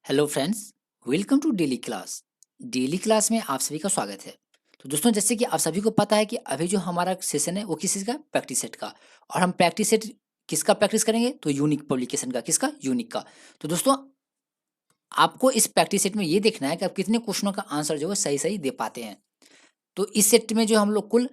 Hello friends, welcome to daily class. Daily class में आप सभी का स्वागत है। तो दोस्तों, जैसे कि आप सभी को पता है कि अभी जो हमारा सेशन है वो किस चीज़ का, प्रैक्टिस सेट का। और हम प्रैक्टिस सेट किसका प्रैक्टिस करेंगे, तो यूनिक पब्लिकेशन का। किसका, यूनिक का। तो दोस्तों, आपको इस प्रैक्टिस सेट में ये देखना है कि आप कितने क्वेश्चनों का आंसर जो है सही सही दे पाते हैं। तो इस सेट में जो हम लोग कुल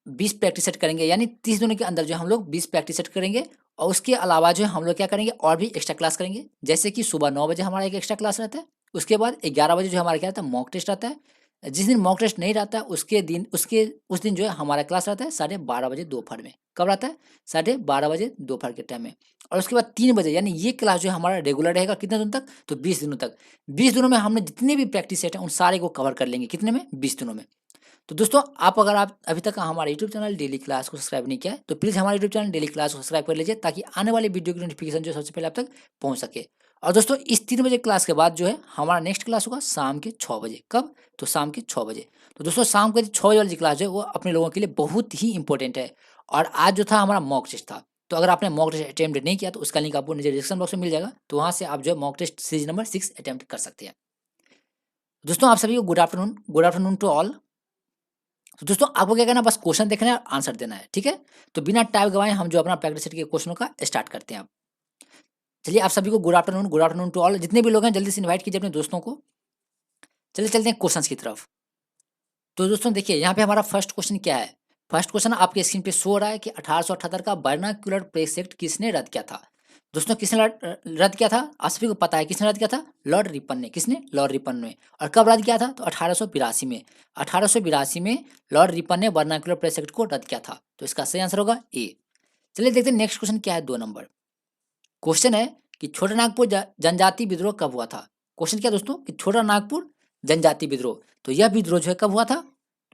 20 प्रैक्टिस सेट करेंगे, यानी 30 दिनों के अंदर जो हम लोग 20 प्रैक्टिस सेट करेंगे। और उसके अलावा जो है हम लोग क्या करेंगे, और भी एक्स्ट्रा क्लास करेंगे। जैसे कि सुबह 9 बजे हमारा एक एक्स्ट्रा क्लास रहता है। उसके बाद 11 बजे जो हमारा क्या रहता है, मॉक टेस्ट रहता है। जिस दिन मॉक टेस्ट नहीं रहता है उसके उस दिन जो है हमारा क्लास रहता है 12:30 बजे दोपहर में। कब रहता है, 12:30 बजे दोपहर के टाइम में। और उसके बाद 3 बजे, यानी ये क्लास जो है हमारा रेगुलर रहेगा कितने दिनों तक, तो 20 दिनों तक। 20 दिनों में हमने जितने भी प्रैक्टिस सेट हैं उन सारे को कवर कर लेंगे। कितने में, 20 दिनों में। तो दोस्तों, अगर आप अभी तक हमारे यूट्यूब चैनल डेली क्लास को सब्सक्राइब नहीं किया है, तो प्लीज़ हमारे यूट्यूब चैनल डेली क्लास को सब्सक्राइब कर लीजिए, ताकि आने वाली वीडियो की नोटिफिकेशन जो सबसे पहले आप तक पहुंच सके। और दोस्तों, इस 3 बजे क्लास के बाद जो है हमारा नेक्स्ट क्लास होगा शाम के 6 बजे। कब, तो शाम के 6 बजे। तो दोस्तों, शाम के 6 बजे वाली क्लास जो है वो अपने लोगों के लिए बहुत ही इंपॉर्टेंट है। और आज जो था हमारा मॉक टेस्ट था। तो अगर आपने मॉक टेस्ट अटेम्प्ट नहीं किया तो उसका लिंक आपको नीचे डिस्क्रिप्शन बॉक्स में मिल जाएगा। तो वहाँ से आप जो है mock test series number 6 attempt कर सकते हैं। दोस्तों, आप सभी को गुड आफ्टरनून टू ऑल। तो दोस्तों, आपको क्या करना है, बस क्वेश्चन देखना है और आंसर देना है, ठीक है। तो बिना टाइम गवाए हम जो अपना प्रैक्टिस सेट के क्वेश्चनों का स्टार्ट करते हैं। आप चलिए, आप सभी को गुड आफ्टरनून टू ऑल। जितने भी लोग हैं जल्दी से इनवाइट कीजिए अपने दोस्तों को। चलिए चलते हैं क्वेश्चंस की तरफ। तो दोस्तों देखिए, यहाँ पे हमारा फर्स्ट क्वेश्चन क्या है। फर्स्ट क्वेश्चन आपके स्क्रीन पे शो हो रहा है कि 1878 का वर्नाक्युलर प्रेस एक्ट किसने रद्द किया था। दोस्तों, किसने रद्द किया था, आप सभी को पता है किसने रद्द किया था, लॉर्ड रिपन ने। किसने, लॉर्ड रिपन ने। और कब रद्द किया था, तो 1882 में। 1882 में लॉर्ड रिपन ने वर्नाक्युलर प्रेस एक्ट को रद्द किया था। तो इसका सही आंसर होगा ए। चलिए देखते हैं नेक्स्ट क्वेश्चन क्या है, 2 नंबर। क्वेश्चन है कि छोटा नागपुर जनजाति विद्रोह कब हुआ था। क्वेश्चन क्या है दोस्तों, कि छोटा नागपुर जनजाति विद्रोह। तो यह विद्रोह जो है कब हुआ था,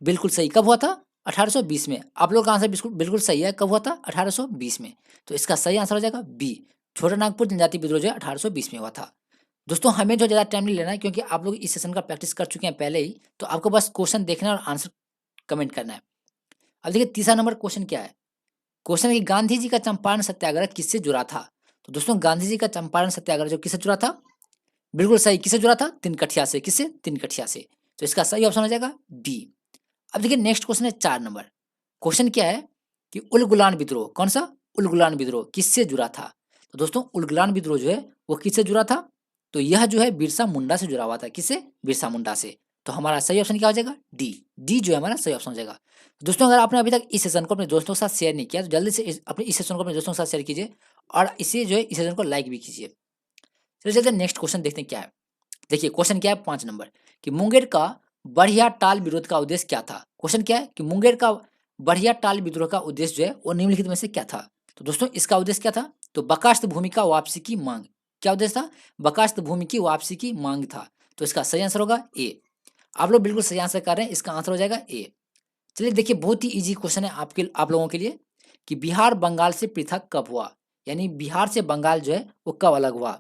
बिल्कुल सही, कब हुआ था, 1820 में। आप लोग का आंसर बिल्कुल बिल्कुल सही है, कब हुआ था, 1820 में। तो इसका सही आंसर हो जाएगा बी। छोटा नागपुर जनजाति विद्रोह जो है 1820 में हुआ था। दोस्तों, हमें जो ज़्यादा टाइम नहीं लेना है, क्योंकि आप लोग इस सेशन का प्रैक्टिस कर चुके हैं पहले ही। तो आपको बस क्वेश्चन देखना है और आंसर कमेंट करना है। अब देखिए तीसरा नंबर क्वेश्चन क्या है। क्वेश्चन है कि गांधी जी का चंपारण सत्याग्रह किससे जुड़ा था। तो दोस्तों, गांधी जी का चंपारण सत्याग्रह जो किससे जुड़ा था, बिल्कुल सही, किससे जुड़ा था, तिनकठिया से। किससे, तिनकठिया से। तो इसका सही ऑप्शन हो जाएगा बी। अब देखिए नेक्स्ट क्वेश्चन है 4 नंबर। क्वेश्चन क्या है कि उलगुलान विद्रोह, कौन सा, उलगुलान विद्रोह किससे जुड़ा था। तो दोस्तों, उलगुलान विद्रोह जो है वो किससे जुड़ा था, तो यह जो है बिरसा मुंडा से जुड़ा हुआ था। किससे, बिरसा मुंडा से। तो हमारा सही ऑप्शन क्या हो जाएगा, डी। डी जो है हमारा सही ऑप्शन हो जाएगा। दोस्तों, अगर आपने अभी तक इस सेशन को अपने दोस्तों के साथ शेयर नहीं किया, तो जल्दी से अपने इस सेशन को अपने दोस्तों के साथ शेयर कीजिए। और इसे जो है इस सेशन को लाइक भी कीजिए। चलिए चलते नेक्स्ट क्वेश्चन देखते हैं क्या है। देखिए क्वेश्चन क्या है, 5 नंबर, कि मुंगेर का बढ़िया टाल विरोध का उद्देश्य क्या था। क्वेश्चन क्या है कि मुंगेर का बढ़िया टाल विद्रोह का उद्देश्य जो है वो निम्नलिखित में से क्या था। तो दोस्तों, इसका उद्देश्य क्या था, तो बर्खास्त भूमि का वापसी की मांग। क्या उद्देश्य था, बर्खास्त भूमि की वापसी की मांग था। तो इसका सही आंसर होगा ए। आप लोग बिल्कुल सही आंसर कर रहे हैं, इसका आंसर हो जाएगा ए। चलिए देखिए, बहुत ही इजी क्वेश्चन है आप लोगों के लिए, कि बिहार बंगाल से पृथक कब हुआ, यानी बिहार से बंगाल जो है वो कब अलग हुआ।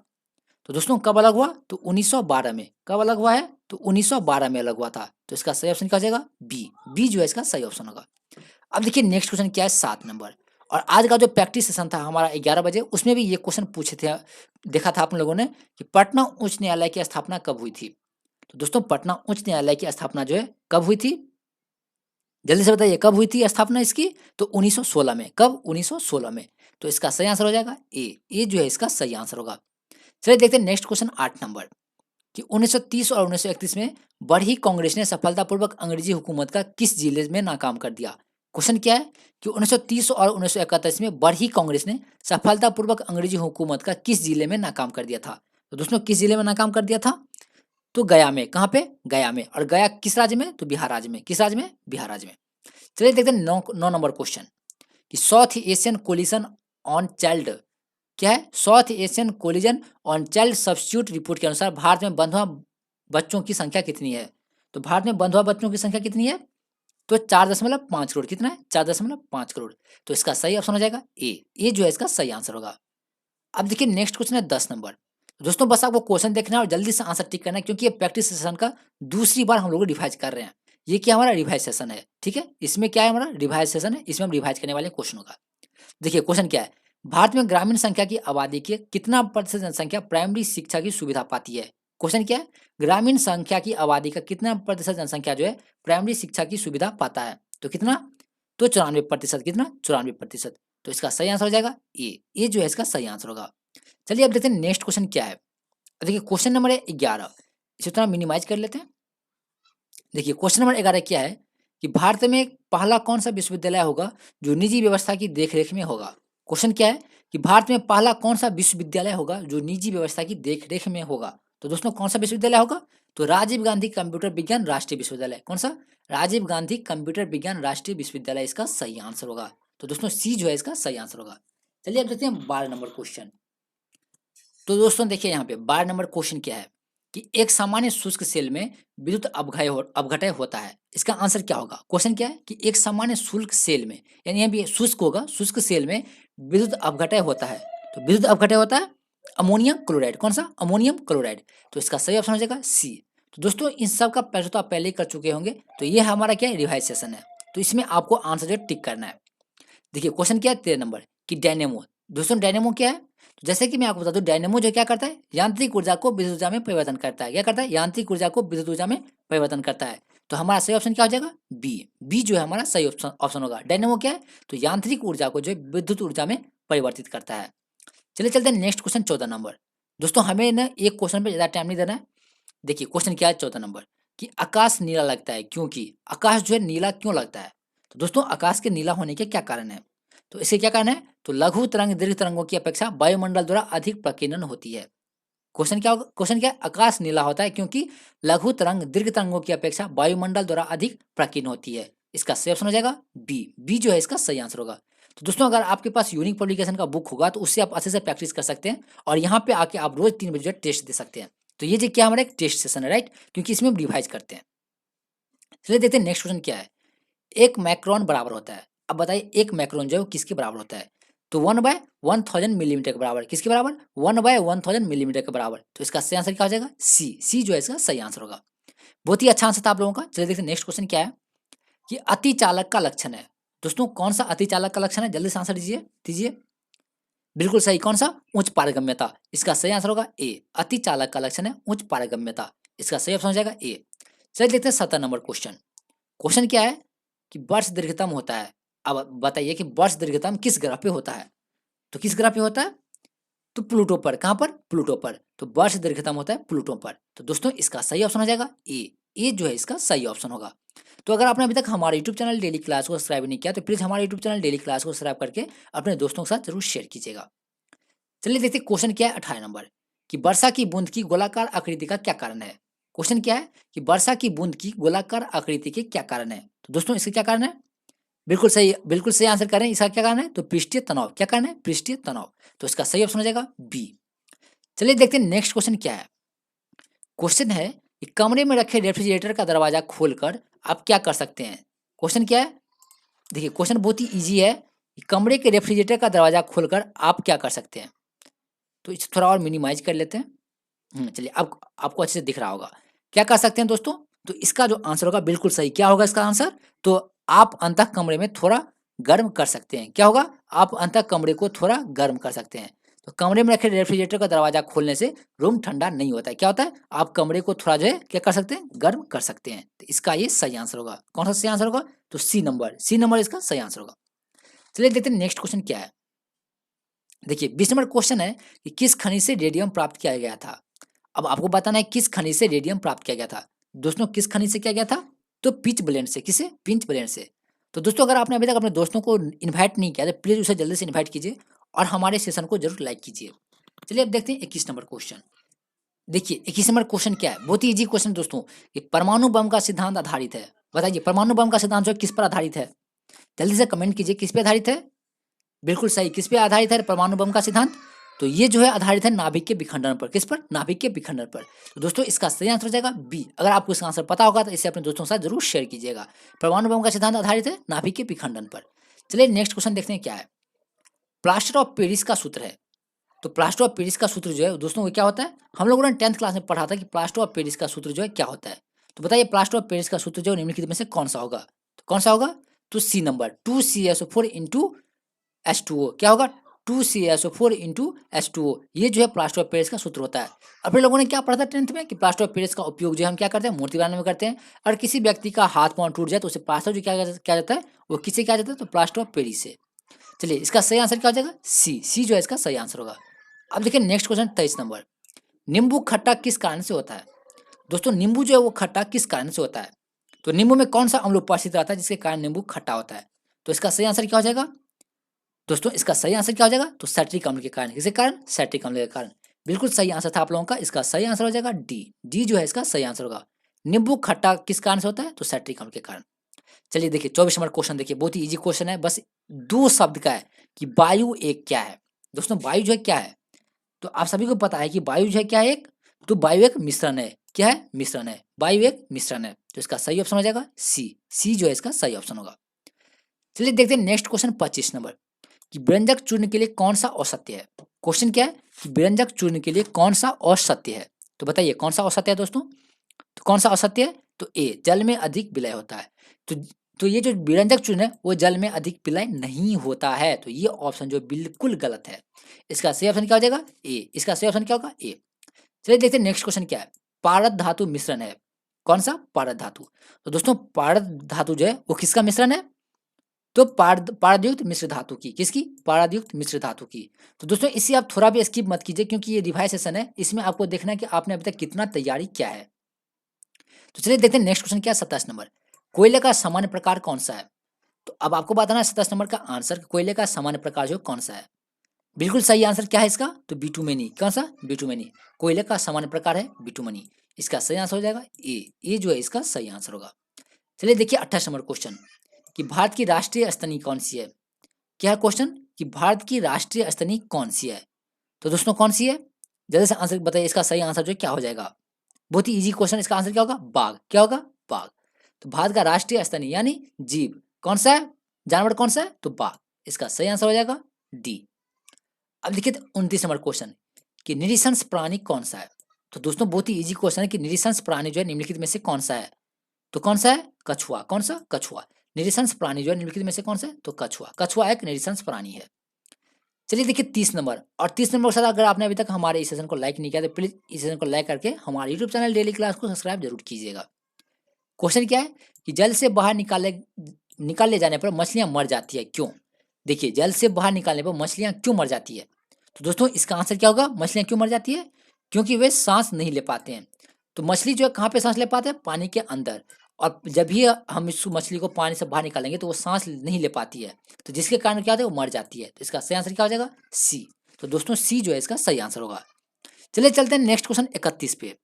तो दोस्तों, कब अलग हुआ, तो 1912 में। कब अलग हुआ है, तो 1912 में अलग हुआ था। तो इसका सही ऑप्शन क्या हो जाएगा, बी। बी जो है इसका सही ऑप्शन होगा। अब देखिए नेक्स्ट क्वेश्चन क्या है, 7 नंबर। और आज का जो प्रैक्टिस सेशन था हमारा 11 बजे, उसमें भी ये क्वेश्चन पूछे थे। देखा था आप लोगों ने कि पटना उच्च न्यायालय की स्थापना कब हुई थी। तो दोस्तों, पटना उच्च न्यायालय की स्थापना जो है कब हुई थी, जल्दी से बताइए कब हुई थी स्थापना इसकी, तो 1916 में। कब, 1916 में। तो इसका सही आंसर हो जाएगा ए। ए जो है इसका सही आंसर होगा। चलिए देखते हैं नेक्स्ट क्वेश्चन 8 नंबर, कि 1930 और 1931 में बरही कांग्रेस ने सफलतापूर्वक अंग्रेजी हुकूमत का किस जिले में नाकाम कर दिया। क्वेश्चन क्या है कि 1930 और 1931 में बरही कांग्रेस ने सफलतापूर्वक अंग्रेजी हुकूमत का किस जिले में नाकाम कर दिया था। तो दोस्तों, किस जिले में नाकाम कर दिया था, तो गया में। कहाँ पे, गया में। और गया किस राज्य में, तो बिहार राज्य में। किस राज्य में, बिहार राज्य में। चलिए देखते हैं 9 नंबर क्वेश्चन, कि South Asian coalition on child क्या है, South Asian collision on child substitute report के अनुसार भारत में बंधुआ बच्चों की संख्या कितनी है। तो भारत में बंधुआ बच्चों की संख्या कितनी है, तो 4.5 करोड़। कितना है, 4.5 करोड़। तो इसका सही ऑप्शन हो जाएगा ए। ए जो है इसका सही आंसर होगा। अब देखिए नेक्स्ट क्वेश्चन है 10 नंबर। दोस्तों, बस आपको क्वेश्चन देखना है और जल्दी से आंसर टिक करना है, क्योंकि ये प्रैक्टिस सेशन का दूसरी बार हम लोग रिवाइज कर रहे हैं। ये क्या हमारा रिवाइज सेशन है, ठीक है। इसमें क्या है, हमारा रिवाइज सेशन है, इसमें हम रिवाइज करने वाले क्वेश्चनों का। देखिए क्वेश्चन क्या है, भारत में ग्रामीण संख्या की आबादी के कितना प्रतिशत जनसंख्या प्राइमरी शिक्षा की सुविधा पाती है? क्वेश्चन क्या है? ग्रामीण संख्या की आबादी का कितना प्रतिशत जनसंख्या जो है प्राइमरी शिक्षा की सुविधा पाता है? तो कितना? तो 94%। कितना? 94%। तो इसका सही आंसर हो जाएगा ए जो है इसका सही आंसर होगा। चलिए अब देखते हैं नेक्स्ट क्वेश्चन क्या है। देखिए क्वेश्चन नंबर है 11। इसे थोड़ा मिनिमाइज कर लेते हैं। देखिए क्वेश्चन नंबर 11 क्या है कि भारत में पहला कौन सा विश्वविद्यालय होगा जो निजी व्यवस्था की देखरेख में होगा? क्वेश्चन क्या है कि भारत में पहला कौन सा विश्वविद्यालय होगा जो निजी व्यवस्था की देखरेख में होगा? तो दोस्तों कौन सा विश्वविद्यालय होगा? तो राजीव गांधी कंप्यूटर विज्ञान राष्ट्रीय विश्वविद्यालय। कौन सा? राजीव गांधी कंप्यूटर विज्ञान राष्ट्रीय विश्वविद्यालय इसका सही आंसर होगा। तो दोस्तों सी जो है इसका सही आंसर होगा। चलिए अब देखते हैं 12 नंबर क्वेश्चन। तो दोस्तों देखिए यहाँ पे 12 नंबर क्वेश्चन क्या है कि एक सामान्य शुष्क सेल में विद्युत अपघटय होता है। इसका आंसर क्या होगा? क्वेश्चन क्या है कि एक सामान्य शुष्क सेल में, यानी यहाँ भी शुष्क होगा, शुष्क सेल में विद्युत अपघटय होता है। तो विद्युत अपघटय होता है अमोनियम क्लोराइड। कौन सा? Ammonium chloride. तो इसका सही ऑप्शन हो जाएगा सी। तो दोस्तों इन सब का पहले तो आप पहले ही कर चुके होंगे, तो ये हमारा क्या है? रिवाइज सेशन है। तो इसमें आपको आंसर जो है टिक करना है। देखिए क्वेश्चन क्या है 13 नंबर कि डायनेमो। दोस्तों डायनेमो क्या है? तो जैसे कि मैं आपको बता दूं, डायनेमो जो क्या करता है? यांत्रिक ऊर्जा को विद्युत ऊर्जा में परिवर्तन करता है। क्या करता है? यांत्रिक ऊर्जा को विद्युत ऊर्जा में परिवर्तन करता है। तो हमारा सही ऑप्शन क्या हो जाएगा? बी जो है हमारा सही ऑप्शन होगा। डायनेमो क्या है? तो यांत्रिक ऊर्जा को जो है विद्युत ऊर्जा में परिवर्तित करता है। चलिए चलते हैं नेक्स्ट क्वेश्चन 14 नंबर। दोस्तों हमें ना एक क्वेश्चन पे ज्यादा टाइम नहीं देना है। देखिए क्वेश्चन क्या है 14 नंबर कि आकाश नीला लगता है क्योंकि। आकाश जो है नीला क्यों लगता है? तो दोस्तों आकाश के नीला होने के क्या कारण है? तो इससे क्या कारण है? तो लघु तरंग दीर्घ तरंगों की अपेक्षा वायुमंडल द्वारा अधिक प्रकीर्णन होती है। क्वेश्चन क्या होगा? क्वेश्चन क्या है? आकाश नीला होता है क्योंकि लघु तरंग दीर्घ तरंगों की अपेक्षा वायुमंडल द्वारा अधिक प्रकीर्णन होती है। इसका सही ऑप्शन हो जाएगा बी जो है इसका सही आंसर होगा। तो दोस्तों अगर आपके पास यूनिक पब्लिकेशन का बुक होगा तो उससे आप अच्छे से प्रैक्टिस कर सकते हैं और यहाँ पे आके आप रोज 3 बजे टेस्ट दे सकते हैं। तो ये जो क्या हमारा एक टेस्ट सेशन है, राइट? क्योंकि इसमें हम रिवाइज करते हैं। चलिए देखते हैं नेक्स्ट क्वेश्चन क्या है। एक मैक्रोन बराबर होता है। अब बताइए एक मैक्रोन जो है वो किसके बराबर होता है? तो 1/1000 मिलीमीटर के बराबर। किसके बराबर? 1/1000 मिलीमीटर के बराबर। तो इसका सही आंसर क्या हो जाएगा? सी जो है इसका सही आंसर होगा। बहुत ही अच्छा आंसर था आप लोगों का। चलिए देखते हैं नेक्स्ट क्वेश्चन क्या है कि अति चालक का लक्षण है। दोस्तों कौन सा अति चालक का लक्षण है? जल्दी से आंसर दीजिए। बिल्कुल सही। कौन सा? उच्च पारगम्यता। इसका सही आंसर होगा ए। अति चालक का लक्षण है उच्च पारगम्यता। इसका सही ऑप्शन हो जाएगा ए। चलिए देखते हैं 17 नंबर क्वेश्चन। क्वेश्चन क्या है कि वर्ष दीर्घतम होता है। अब बताइए कि वर्ष दीर्घतम किस ग्रह पे होता है? तो किस ग्रह पे होता है? तो प्लूटो पर। कहां पर? प्लूटो पर। तो वर्ष दीर्घतम होता है प्लूटो पर। तो दोस्तों इसका सही ऑप्शन हो जाएगा ए जो है इसका सही ऑप्शन होगा। तो अगर आपने अभी तक हमारे यूट्यूब चैनल डेली क्लास को सब्सक्राइब नहीं किया तो प्लीज हमारे यूट्यूब चैनल डेली क्लास को सब्सक्राइब करके अपने दोस्तों के साथ जरूर शेयर कीजिएगा। चलिए देखते हैं क्वेश्चन क्या है 18 नंबर कि वर्षा की बूंद की गोलाकार आकृति का क्या कारण है? क्वेश्चन क्या है कि वर्षा की बूंद की गोलाकार आकृति के क्या कारण है? तो दोस्तों इसके क्या कारण है? बिल्कुल सही आंसर कर रहे हैं। इसका क्या कारण है? तो पृष्ठीय तनाव। क्या कारण है? पृष्ठीय तनाव। तो इसका सही ऑप्शन हो जाएगा बी। चलिए देखते हैं नेक्स्ट क्वेश्चन क्या है। क्वेश्चन है कि कमरे में रखे रेफ्रिजरेटर का दरवाजा खोलकर आप क्या कर सकते हैं? क्वेश्चन क्या है? देखिए क्वेश्चन बहुत ही इजी है कि कमरे के रेफ्रिजरेटर का दरवाजा खोलकर आप क्या कर सकते हैं? तो इसे थोड़ा और मिनिमाइज कर लेते हैं। चलिए अब आपको अच्छे से दिख रहा होगा। क्या कर सकते हैं दोस्तों? तो इसका जो आंसर होगा बिल्कुल सही। क्या होगा इसका आंसर? तो आप अंतः कमरे में थोड़ा गर्म कर सकते हैं। क्या होगा? आप अंतः कमरे को थोड़ा गर्म कर सकते हैं। तो कमरे में रखे रेफ्रिजरेटर का दरवाजा खोलने से रूम ठंडा नहीं होता है। क्या होता है? आप कमरे को थोड़ा जो है क्या कर सकते हैं? गर्म कर सकते हैं। तो इसका ये सही आंसर होगा। कौन सा सही आंसर होगा? तो सी नंबर इसका सही आंसर होगा। चलिए देखते हैं नेक्स्ट क्वेश्चन क्या है। देखिए 20 नंबर क्वेश्चन है कि किस खनिज से रेडियम प्राप्त किया गया था? अब आपको बताना है किस खनिज से रेडियम प्राप्त किया गया था। दोस्तों किस खनिज से किया गया था? तो पिच ब्लेंड से। किसे? पिंच ब्लेंड से। तो दोस्तों अगर आपने अभी तक अपने दोस्तों को इनवाइट नहीं किया तो प्लीज उसे जल्दी से इनवाइट कीजिए और हमारे सेशन को जरूर लाइक कीजिए। चलिए अब देखते हैं 21 नंबर क्वेश्चन। देखिए 21 नंबर क्वेश्चन क्या है? बहुत ही इजी क्वेश्चन दोस्तों कि परमाणु बम का सिद्धांत आधारित है। बताइए परमाणु बम का सिद्धांत जो है किस पर आधारित है? जल्दी से कमेंट कीजिए किस पे आधारित है? बिल्कुल सही। किस पे आधारित है परमाणु बम का सिद्धांत? तो ये जो है आधारित है नाभिक के विखंडन पर। किस पर? नाभिक के विखंडन पर। तो दोस्तों इसका सही आंसर हो जाएगा बी। अगर आपको इसका आंसर पता होगा तो इसे अपने दोस्तों के साथ जरूर शेयर कीजिएगा। परमाणु बम का सिद्धांत आधारित है नाभिक के विखंडन पर। चलिए नेक्स्ट क्वेश्चन देखते हैं क्या है। प्लास्टर ऑफ पेरिस का सूत्र है। तो प्लास्टर ऑफ पेरिस का सूत्र जो है दोस्तों वो क्या होता है? हम लोगों ने 10th क्लास में पढ़ा था कि प्लास्टर ऑफ पेरिस का सूत्र जो है क्या होता है। तो बताइए प्लास्टर ऑफ पेरिस का सूत्र जो है निम्नलिखित में से कौन सा होगा? तो कौन सा होगा? तो सी नंबर 2CSO4 इंटू H2O। क्या होगा? 2CSO4 इंटू H2O, ये जो है प्लास्टर ऑफ पेरिस का सूत्र होता है। अपने लोगों ने क्या पढ़ा था 10th में कि प्लास्टर ऑफ पेरिस का उपयोग जो है हम क्या करते हैं, मूर्ति बनाने में करते हैं। और किसी व्यक्ति का हाथ पांव टूट जाए तो उसे प्लास्टर जो क्या जाता है, वो किससे क्या जाता है, तो प्लास्टर ऑफ पेरिस से। चलिए इसका सही आंसर क्या हो जाएगा, सी जो है इसका सही आंसर होगा। अब देखिए नेक्स्ट क्वेश्चन 23 नंबर, नींबू खट्टा किस कारण से होता है। दोस्तों नींबू जो है वो खट्टा किस कारण से होता है, तो नींबू में कौन सा अम्ल उपस्थित रहता है जिसके कारण नींबू खट्टा होता है, तो इसका सही आंसर क्या हो जाएगा दोस्तों, इसका सही आंसर क्या हो जाएगा, तो सैट्रिक अम्ल के कारण। किसके कारण, सैट्रिक अम्ल के कारण। बिल्कुल सही आंसर था आप लोगों का, इसका सही आंसर हो जाएगा डी जो है इसका सही आंसर होगा। नींबू खट्टा किस कारण से होता है, तो सैट्रिक अम्ल के कारण। चलिए देखिए 24 नंबर क्वेश्चन देखिए, बहुत ही इजी क्वेश्चन है, बस 2 शब्द का है कि वायु एक क्या है। दोस्तों वायु जो है क्या है, तो आप सभी को पता है कि वायु जो है क्या है, एक तो वायु एक मिश्रण है। क्या है, मिश्रण है, वायु एक मिश्रण है, तो इसका सही ऑप्शन हो जाएगा सी जो है इसका सही ऑप्शन होगा। चलिए देखते हैं नेक्स्ट क्वेश्चन 25 नंबर, कि व्यंजक चूर्ण के लिए कौन सा औसत्य है। क्वेश्चन क्या है कि व्यंजक चूर्ण के लिए कौन सा औसत्य है, तो बताइए कौन सा औसत्य है दोस्तों, तो कौन सा औसत्य है, तो ए जल में अधिक विलय होता है। तो ये जो व्यंजक चूर्ण है वो जल में अधिक विलय नहीं होता है, तो ये ऑप्शन जो बिल्कुल गलत है। इसका सही ऑप्शन क्या हो जाएगा, ए, इसका सही ऑप्शन क्या होगा, ए। चलिए देखते हैं नेक्स्ट क्वेश्चन क्या है, पारद धातु मिश्रण है, कौन सा, पारद धातु। तो दोस्तों पारद धातु जो है वो किसका मिश्रण है, तो पारदयुक्त मिश्र धातु की, किसकी, पारदयुक्त मिश्र धातु की। तो दोस्तों इसे आप थोड़ा भी स्किप मत कीजिए, क्योंकि ये रिवाइज सेशन है, इसमें आपको देखना है कि आपने अभी तक कितना तैयारी किया है। तो चलिए देखते हैं नेक्स्ट क्वेश्चन क्या है 27 नंबर, कोयले का सामान्य प्रकार कौन सा है। तो अब आपको बताना है 27 नंबर का आंसर, कोयले का सामान्य प्रकार जो कौन सा है। बिल्कुल सही आंसर क्या है इसका, तो बिटुमेनी। कौन सा, बिटुमेनी। कोयले का सामान्य प्रकार है बिटुमेनी, इसका सही आंसर हो जाएगा ए जो है इसका सही आंसर होगा। चलिए देखिए 28 नंबर क्वेश्चन, कि भारत की राष्ट्रीय स्तनी कौन सी है। क्या है क्वेश्चन, कि भारत की राष्ट्रीय स्तनी कौन सी है। तो दोस्तों कौन सी है, जल्दी से आंसर बताइए, इसका सही आंसर जो क्या हो जाएगा। बहुत ही इजी क्वेश्चन, इसका आंसर क्या होगा, बाघ। क्या होगा, बाघ। तो भारत का राष्ट्रीय स्तनी यानी जीव कौन सा है, जानवर कौन सा है, तो बाघ, इसका सही आंसर हो जाएगा डी। अब देखिए 29 नंबर क्वेश्चन, कि निरीक्षंस प्राणी कौन सा है। तो दोस्तों बहुत ही इजी क्वेश्चन है कि निरीक्षंस प्राणी जो है निम्नलिखित में से कौन सा है, तो कौन सा है, कछुआ। कौन सा, कछुआ। निरीक्षंस प्राणी जो है निम्नलिखित में से कौन सा है, तो कछुआ। कछुआ एक निरीक्षंस प्राणी है। चलिए देखिए 30 नंबर, और 30 नंबर के साथ अगर आपने अभी तक हमारे इस सेशन को लाइक नहीं किया तो प्लीज इस सेशन को लाइक करके हमारे यूट्यूब चैनल डेली क्लास को सब्सक्राइब जरूर कीजिएगा। क्वेश्चन क्या है, कि जल से बाहर निकाले जाने पर मछलियां मर जाती है, क्यों। देखिए जल से बाहर निकालने पर मछलियां क्यों मर जाती है, तो दोस्तों इसका आंसर क्या होगा, मछलियां क्यों मर जाती है, क्योंकि वे सांस नहीं ले पाते हैं। तो मछली जो है कहाँ पे सांस ले पाते हैं, पानी के अंदर। और जब भी हम इस मछली को पानी से बाहर निकालेंगे तो वो सांस नहीं ले पाती है, तो जिसके कारण क्या होता है, वो मर जाती है। तो इसका सही आंसर क्या हो जाएगा, सी। तो दोस्तों सी जो है इसका सही आंसर होगा। चलिए चलते हैं नेक्स्ट क्वेश्चन 31 पे।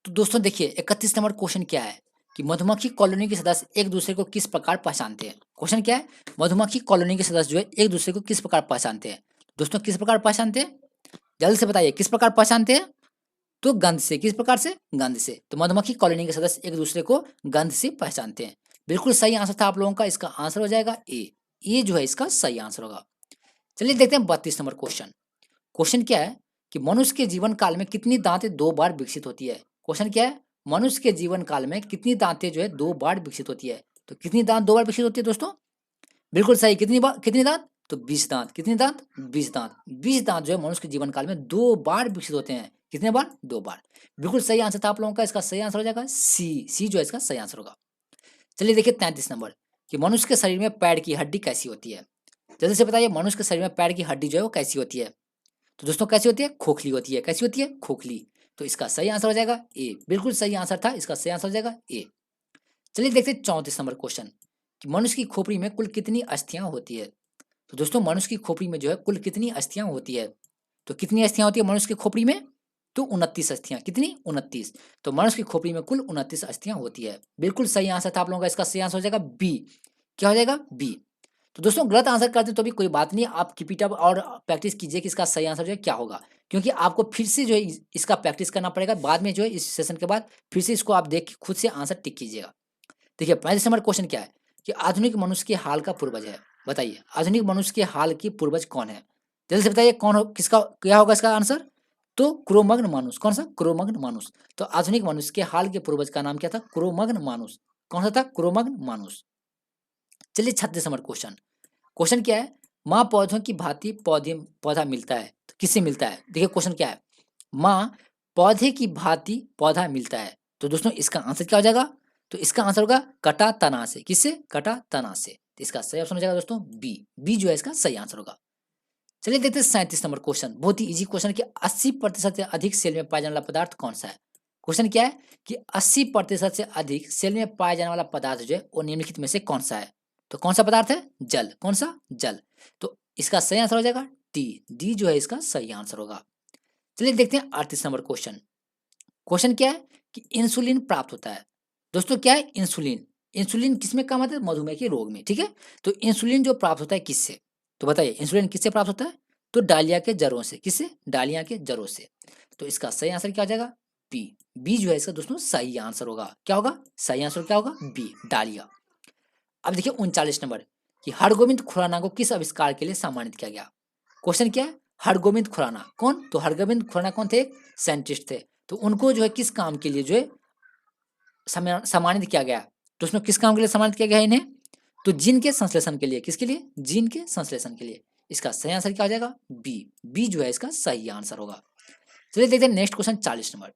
तो दोस्तों देखिए 31 नंबर क्वेश्चन क्या है, कि मधुमक्खी कॉलोनी के सदस्य एक दूसरे को किस प्रकार पहचानते हैं। क्वेश्चन क्या है, मधुमक्खी कॉलोनी के सदस्य जो है एक दूसरे को किस प्रकार पहचानते हैं। दोस्तों किस प्रकार पहचानते हैं, जल्द से बताइए किस प्रकार पहचानते हैं, तो गंध से। किस प्रकार से, गंध से। तो मधुमक्खी कॉलोनी के सदस्य एक दूसरे को गंध से पहचानते हैं। बिल्कुल सही आंसर था आप लोगों का, इसका आंसर हो जाएगा ए जो है इसका सही आंसर होगा। चलिए देखते हैं 32 नंबर क्वेश्चन। क्वेश्चन क्या है, कि मनुष्य के जीवन काल में कितनी दांतें 2 बार विकसित होती है। क्वेश्चन क्या है, मनुष्य के जीवन काल में कितनी दांतें जो है 2 बार विकसित होती है। तो कितनी दांत 2 बार विकसित होती है दोस्तों, बिल्कुल सही। कितनी बार, कितनी दांत, तो 20 दांत। कितनी दांत, 20 दांत। 20 दांत जो है मनुष्य के जीवन काल में 2 बार विकसित होते हैं। कितने बार, 2 बार। बिल्कुल सही आंसर था आप लोगों का, इसका सही आंसर हो जाएगा सी जो है इसका सही आंसर होगा। चलिए देखिए 33 नंबर, कि मनुष्य के शरीर में पैर की हड्डी कैसी होती है। जल्दी से बताइए मनुष्य के शरीर में पैर की हड्डी जो है वो कैसी होती है। तो दोस्तों कैसी होती है, खोखली होती है। कैसी होती है, खोखली। तो इसका सही आंसर हो जाएगा ए। बिल्कुल सही आंसर था, इसका सही आंसर हो जाएगा ए। चलिए देखते हैं 34 नंबर क्वेश्चन, कि मनुष्य की खोपड़ी में कुल कितनी अस्थियां होती है। तो दोस्तों मनुष्य की खोपड़ी में जो है कुल कितनी अस्थियां होती है। तो कितनी अस्थियां होती है मनुष्य की खोपड़ी में, तो 29 अस्थियां। कितनी, 29। तो मनुष्य की खोपड़ी में कुल 29 अस्थियां होती है। बिल्कुल सही आंसर था आप लोगों का, इसका सही आंसर हो जाएगा बी। क्या हो जाएगा, बी। तो दोस्तों गलत आंसर करते तो भी कोई बात नहीं, आप कीप इट अप और प्रैक्टिस कीजिए कि इसका सही आंसर जो है क्या होगा, क्योंकि आपको फिर से जो है इसका प्रैक्टिस करना पड़ेगा बाद में, जो है इस सेशन के बाद फिर से इसको आप देख के खुद से आंसर टिक कीजिएगा। देखिए 35 नंबर क्वेश्चन क्या है, कि आधुनिक मनुष्य के हाल का पूर्वज है। बताइए आधुनिक मनुष्य के हाल की पूर्वज कौन है, जल्दी से बताइए कौन हो, किसका क्या होगा इसका आंसर, तो क्रोमग्न मानुस। कौन सा, क्रोमग्न मानुस। तो आधुनिक मनुष्य के हाल के पूर्वज का नाम क्या था, क्रोमग्न मानुस। कौन सा था, क्रोमग्न मानुस। चलिए 36 नंबर क्वेश्चन। क्वेश्चन क्या है, माँ पौधों की भांति पौधा मिलता है, तो किससे मिलता है? देखिए क्वेश्चन क्या है, माँ पौधे की भांति पौधा मिलता है, तो दोस्तों इसका आंसर क्या हो जाएगा? तो इसका आंसर होगा कटा तना से। किससे? कटा तना से। तो इसका सही ऑप्शन हो जाएगा दोस्तों बी। बी जो है इसका सही आंसर होगा। चलिए देखते हैं 37 नंबर क्वेश्चन, बहुत ही इजी क्वेश्चन कि 80% से अधिक सेल में पाया जाने वाला पदार्थ कौन सा है? क्वेश्चन क्या है कि 80% से अधिक सेल में पाया जाने वाला पदार्थ जो है वो निम्नलिखित में से कौन सा है? तो कौन सा पदार्थ है? जल। कौन सा? जल। तो इसका सही आंसर हो जाएगा डी। डी जो है इसका सही आंसर होगा। चलिए देखते हैं 38 नंबर क्वेश्चन। क्वेश्चन क्या है कि इंसुलिन प्राप्त होता है। दोस्तों क्या है? इंसुलिन। इंसुलिन किसमें काम आता है? मधुमेह के रोग में। ठीक है, तो इंसुलिन जो प्राप्त होता है किससे? तो बताइए इंसुलिन किससे प्राप्त होता है? तो डालिया के जड़ों से। किससे? डालिया के जड़ों से। तो इसका सही आंसर क्या हो जाएगा? बी। बी जो है इसका दोस्तों सही आंसर होगा। क्या होगा? सही आंसर क्या होगा? बी, डालिया। अब देखिए 39 नंबर कि हरगोविंद खुराना को किस आविष्कार के लिए सम्मानित किया गया? क्वेश्चन क्या है? हरगोविंद खुराना कौन? तो हरगोविंद खुराना कौन थे? एक साइंटिस्ट थे। तो उनको जो है किस काम के लिए जो है सम्मानित किया गया? तो उसमें किस काम के लिए सम्मानित किया गया है इन्हें? तो जीन के संश्लेषण के लिए। किसके लिए? जीन के संश्लेषण के लिए। इसका सही आंसर क्या हो जाएगा? बी। बी जो है इसका सही आंसर होगा। चलिए देखते हैं नेक्स्ट क्वेश्चन 40 नंबर।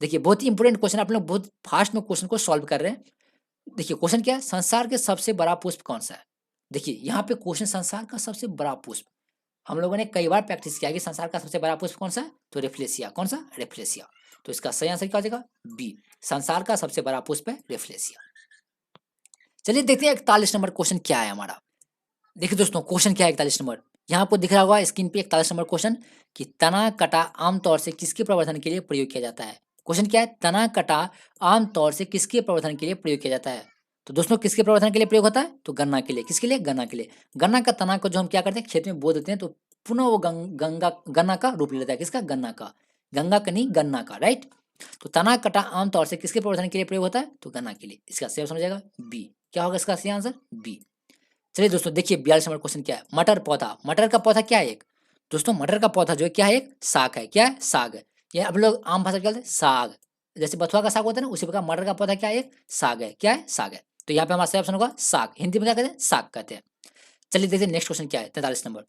देखिए बहुत ही इंपोर्टेंट क्वेश्चन, आप लोग बहुत फास्ट में क्वेश्चन को सॉल्व कर रहे हैं। देखिए क्वेश्चन क्या है? संसार के सबसे बड़ा पुष्प कौन सा है? देखिए यहाँ पे क्वेश्चन संसार का सबसे बड़ा पुष्प, हम लोगों ने कई बार प्रैक्टिस किया कि संसार का सबसे बड़ा पुष्प कौन सा है? तो रेफ्लेसिया। कौन सा? रेफ्लेसिया। तो इसका सही आंसर क्या हो जाएगा? बी। संसार का सबसे बड़ा पुष्प है रेफ्लेसिया। चलिए देखते हैं 41 नंबर क्वेश्चन क्या है हमारा। देखिए दोस्तों क्वेश्चन क्या है 41 नंबर, यहाँ आपको दिख रहा होगा स्क्रीन पे 41 नंबर क्वेश्चन कि तना कटा आमतौर से किसके प्रवर्धन के लिए प्रयोग किया जाता है? क्वेश्चन क्या है? तना कटा आमतौर से किसके प्रवर्धन के लिए प्रयोग किया जाता है? तो दोस्तों किसके प्रवर्धन के लिए प्रयोग होता है? तो गन्ना के लिए। किसके लिए? गन्ना के लिए। गन्ना का तना को जो हम क्या करते हैं खेत में बो देते हैं तो पुनः वो गन्ना का रूप ले लेता है। किसका? गन्ना का। गंगा का नहीं, गन्ना का, राइट। तो तना कटा आमतौर से किसके प्रवर्धन के लिए प्रयोग होता है? तो गन्ना के लिए। इसका सही समझ जाएगा बी। क्या होगा इसका सही आंसर? बी। चलिए दोस्तों देखिए 42 नंबर क्वेश्चन क्या है? मटर पौधा। मटर का पौधा क्या है? एक दोस्तों मटर का पौधा जो है क्या है? एक साग है। क्या है? साग है। ये आप लोग आम भाषा में क्या बोलते हैं? साग। जैसे बथुआ का साग होता है ना, उसी प्रकार मटर का पौधा क्या है? एक साग है। क्या है? साग है। तो यहाँ पे हमारा सही ऑप्शन होगा साग। हिंदी में क्या कहते हैं? साग कहते हैं। चलिए देखिए नेक्स्ट क्वेश्चन क्या है? 43 नंबर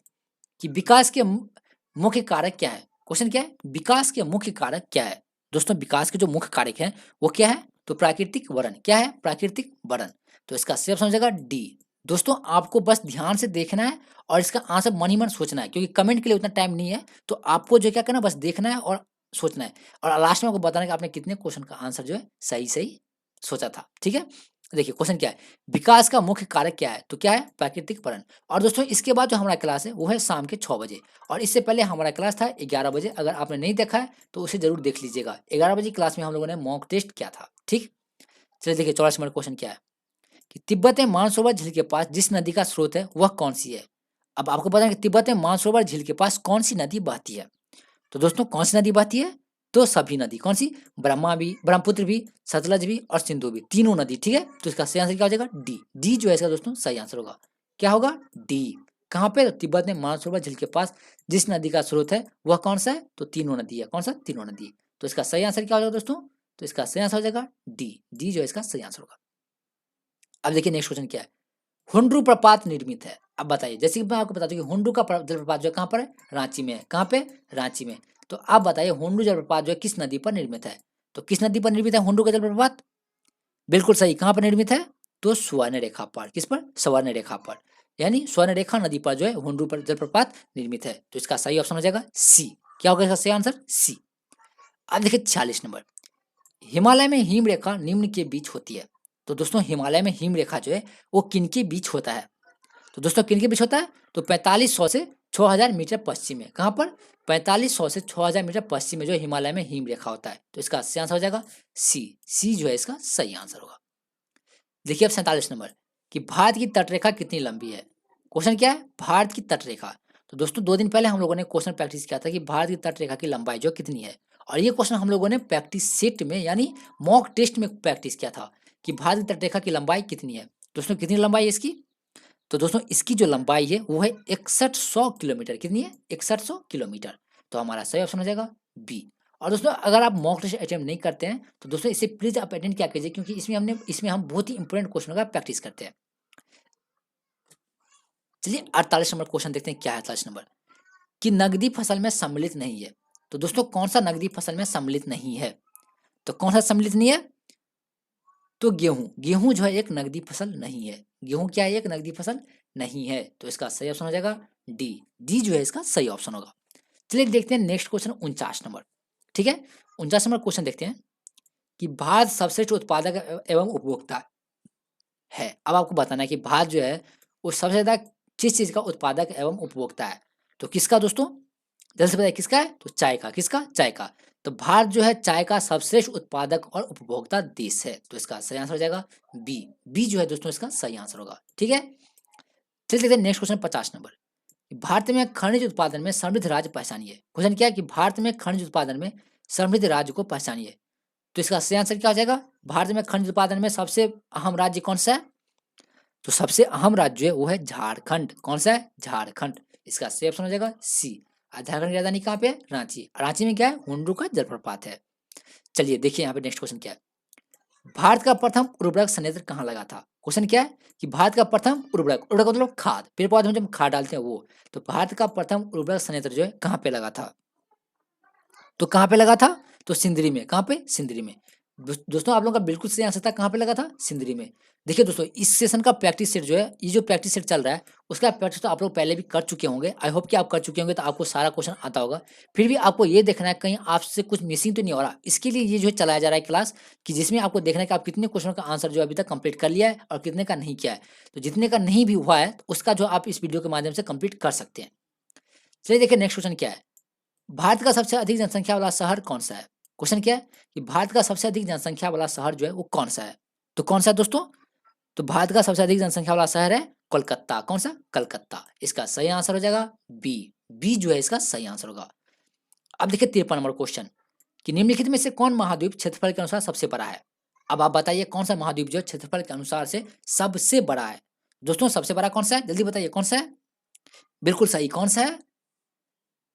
कि विकास के मुख्य कारक क्या है? क्वेश्चन क्या है? विकास के मुख्य कारक क्या है? दोस्तों विकास के जो मुख्य कारक हैं वो क्या है? तो प्राकृतिक वरण। क्या है? प्राकृतिक वरण। तो इसका सही ऑप्शन हो जाएगा डी। दोस्तों आपको बस ध्यान से देखना है और इसका आंसर मन ही मन सोचना है, क्योंकि कमेंट के लिए उतना टाइम नहीं है। तो आपको जो क्या करना है, बस देखना है और सोचना है, और लास्ट में आपको बताना है कि आपने कितने क्वेश्चन का आंसर जो है सही सही सोचा था। ठीक है, देखिए क्वेश्चन क्या है? विकास का मुख्य कारक क्या है? तो क्या है? प्राकृतिक वरण। और दोस्तों इसके बाद जो हमारा क्लास है वो है शाम के 6 बजे, और इससे पहले हमारा क्लास था 11 बजे। अगर आपने नहीं देखा है तो उसे जरूर देख लीजिएगा। 11 बजे क्लास में हम लोगों ने मॉक टेस्ट किया था। ठीक, चलिए देखिए 84 नंबर क्वेश्चन क्या है कि तिब्बत में मानसरोवर झील के पास जिस नदी का स्रोत है वह कौन सी है? अब आपको पता है कि तिब्बत में मानसरोवर झील के पास कौन सी नदी बहती है? तो दोस्तों कौन सी नदी बहती है? तो सभी नदी। कौन सी? ब्रह्मा भी, ब्रह्मपुत्र भी, सतलज भी और सिंधु भी, तीनों नदी। ठीक है, तो इसका सही आंसर क्या हो जाएगा? डी। डी जो है इसका दोस्तों सही आंसर होगा। क्या होगा? डी। कहाँ पे? तो तिब्बत में मानसरोवर झील के पास जिस नदी का स्रोत है वह कौन सा है? तो तीनों नदी है। कौन सा? तीनों नदी। तो इसका सही आंसर क्या हो जाएगा दोस्तों? तो इसका सही आंसर हो जाएगा डी। डी जो है इसका सही आंसर होगा। अब देखिए नेक्स्ट क्वेश्चन क्या है? हुंड्रू प्रपात निर्मित है। अब बताइए, जैसे कि मैं आपको बताता हूँ कि हुंड्रू का जलप्रपात जो है कहाँ पर है? रांची में है। कहाँ पे? रांची में। तो आप बताइए हुंड्रू जलप्रपात जो है किस नदी पर निर्मित है? तो किस नदी पर निर्मित है हुंड्रू का जलप्रपात? बिल्कुल सही। कहाँ पर निर्मित है? तो स्वर्ण रेखा पर। किस पर? स्वर्ण रेखा पर, यानी स्वर्ण रेखा नदी पर जो है हुंड्रू पर जलप्रपात निर्मित है। तो इसका सही ऑप्शन हो जाएगा सी। क्या होगा इसका सही आंसर? सी। अब देखिए 46 नंबर, हिमालय में हिम रेखा निम्न के बीच होती है। तो दोस्तों हिमालय में हिम रेखा जो है वो किन के बीच होता है? तो दोस्तों किन के बीच होता है? तो 4500 से 6000 मीटर पश्चिम में। कहाँ पर? 4500 से 6000 मीटर पश्चिम में जो हिमालय में हिम रेखा होता है। तो इसका सही आंसर हो जाएगा सी। सी जो है इसका सही आंसर होगा। देखिए अब 47 नंबर कि भारत की तटरेखा कितनी लंबी है? क्वेश्चन क्या है? भारत की तटरेखा। तो दोस्तों 2 दिन पहले हम लोगों ने क्वेश्चन प्रैक्टिस किया था कि भारत की तटरेखा की लंबाई जो कितनी है, और ये क्वेश्चन हम लोगों ने प्रैक्टिस सेट में यानी मॉक टेस्ट में प्रैक्टिस किया था कि भारत की तटरेखा की लंबाई कितनी है। दोस्तों कितनी लंबाई है इसकी? तो दोस्तों इसकी जो लंबाई है वो है 6100 किलोमीटर। कितनी है? 6100 किलोमीटर। तो हमारा सही ऑप्शन हो जाएगा बी। और दोस्तों अगर आप मॉक टेस्ट अटेम्प्ट नहीं करते हैं तो दोस्तों इसे प्लीज आप अटेंड क्या कीजिए, क्योंकि इसमें हम बहुत ही इंपॉर्टेंट क्वेश्चनों का प्रैक्टिस करते हैं। चलिए 48 नंबर क्वेश्चन देखते हैं क्या है 48 नंबर, कि नकदी फसल में सम्मिलित नहीं है। तो दोस्तों कौन सा नकदी फसल में सम्मिलित नहीं है? तो कौन सा सम्मिलित नहीं है? तो गेहूं, गेहूं जो है एक नकदी फसल नहीं है। गेहूं क्या है? एक नकदी फसल नहीं है। तो इसका सही ऑप्शन हो जाएगा डी। डी जो है इसका सही ऑप्शन होगा। चलिए देखते हैं नेक्स्ट क्वेश्चन 49 नंबर। ठीक है, 49 नंबर क्वेश्चन देखते हैं कि भारत सर्वश्रेष्ठ उत्पादक एवं उपभोक्ता है। अब आपको बताना है कि भारत जो है वो सबसे ज्यादा किस चीज का उत्पादक एवं उपभोक्ता है। तो किसका दोस्तों? जल्दी से बताइए किसका है? तो चाय का। किसका? चाय का। तो भारत जो है चाय का सर्वश्रेष्ठ उत्पादक और उपभोक्ता देश है। तो इसका सही आंसर हो जाएगा बी। बी जो है दोस्तों इसका सही आंसर होगा। ठीक है, चलिए देखते हैं नेक्स्ट क्वेश्चन 50 नंबर। भारत में खनिज उत्पादन में समृद्ध राज्य पहचानिए। क्वेश्चन क्या है कि भारत में खनिज उत्पादन में समृद्ध राज्य को पहचानिए। तो इसका सही आंसर क्या हो जाएगा? भारत में खनिज उत्पादन में सबसे अहम राज्य कौन सा है? तो सबसे अहम राज्य जो है वो है झारखंड। कौन सा है? झारखंड। इसका सही ऑप्शन हो जाएगा सी। झारखंड की राजधानी कहाँ पे है? रांची। रांची में क्या है? हुंडरू का जलप्रपात है। चलिए देखिए यहाँ पे नेक्स्ट क्वेश्चन क्या है। भारत का प्रथम उर्वरक संयंत्र कहाँ लगा था? क्वेश्चन क्या है कि भारत का प्रथम उर्वरक, उर्वरक मतलब खाद, पेड़ पौधे में जब खाद डालते हैं वो, तो भारत का प्रथम उर्वरक संयंत्र जो है कहाँ पे लगा था? तो कहाँ पे लगा था? तो सिंदरी में। कहाँ पे? सिंदरी में। दोस्तों आप लोगों का बिल्कुल सही आंसर था। कहाँ पे लगा था? सिंदरी में। देखिए दोस्तों इस सेशन का प्रैक्टिस सेट जो है, ये जो प्रैक्टिस सेट चल रहा है उसका प्रैक्टिस तो आप लोग पहले भी कर चुके होंगे। आई होप कि आप कर चुके होंगे तो आपको सारा क्वेश्चन आता होगा। फिर भी आपको ये देखना है कहीं आपसे कुछ मिसिंग तो नहीं हो रहा। इसके लिए ये जो है चलाया जा रहा है क्लास, कि जिसमें आपको देखना है कि आप कितने क्वेश्चन का आंसर जो अभी तक कंप्लीट कर लिया है और कितने का नहीं किया है। तो जितने का नहीं भी हुआ है तो उसका जो आप इस वीडियो के माध्यम से कंप्लीट कर सकते हैं। चलिए देखिए नेक्स्ट क्वेश्चन क्या है। भारत का सबसे अधिक जनसंख्या वाला शहर कौन सा है? क्वेश्चन क्या है कि भारत का सबसे अधिक जनसंख्या वाला शहर जो है वो कौन सा है? तो कौन सा है दोस्तों? तो भारत का सबसे अधिक जनसंख्या वाला शहर है कोलकाता। कौन सा? कलकत्ता। इसका सही आंसर हो जाएगा बी। बी जो है इसका सही आंसर होगा। अब देखिए 53 नंबर क्वेश्चन, कि निम्नलिखित में से कौन महाद्वीप क्षेत्रफल के अनुसार सबसे बड़ा है? अब आप बताइए कौन सा महाद्वीप जो है क्षेत्रफल के अनुसार से सबसे बड़ा है? दोस्तों सबसे बड़ा कौन सा है? जल्दी बताइए कौन सा है? बिल्कुल सही। कौन सा है?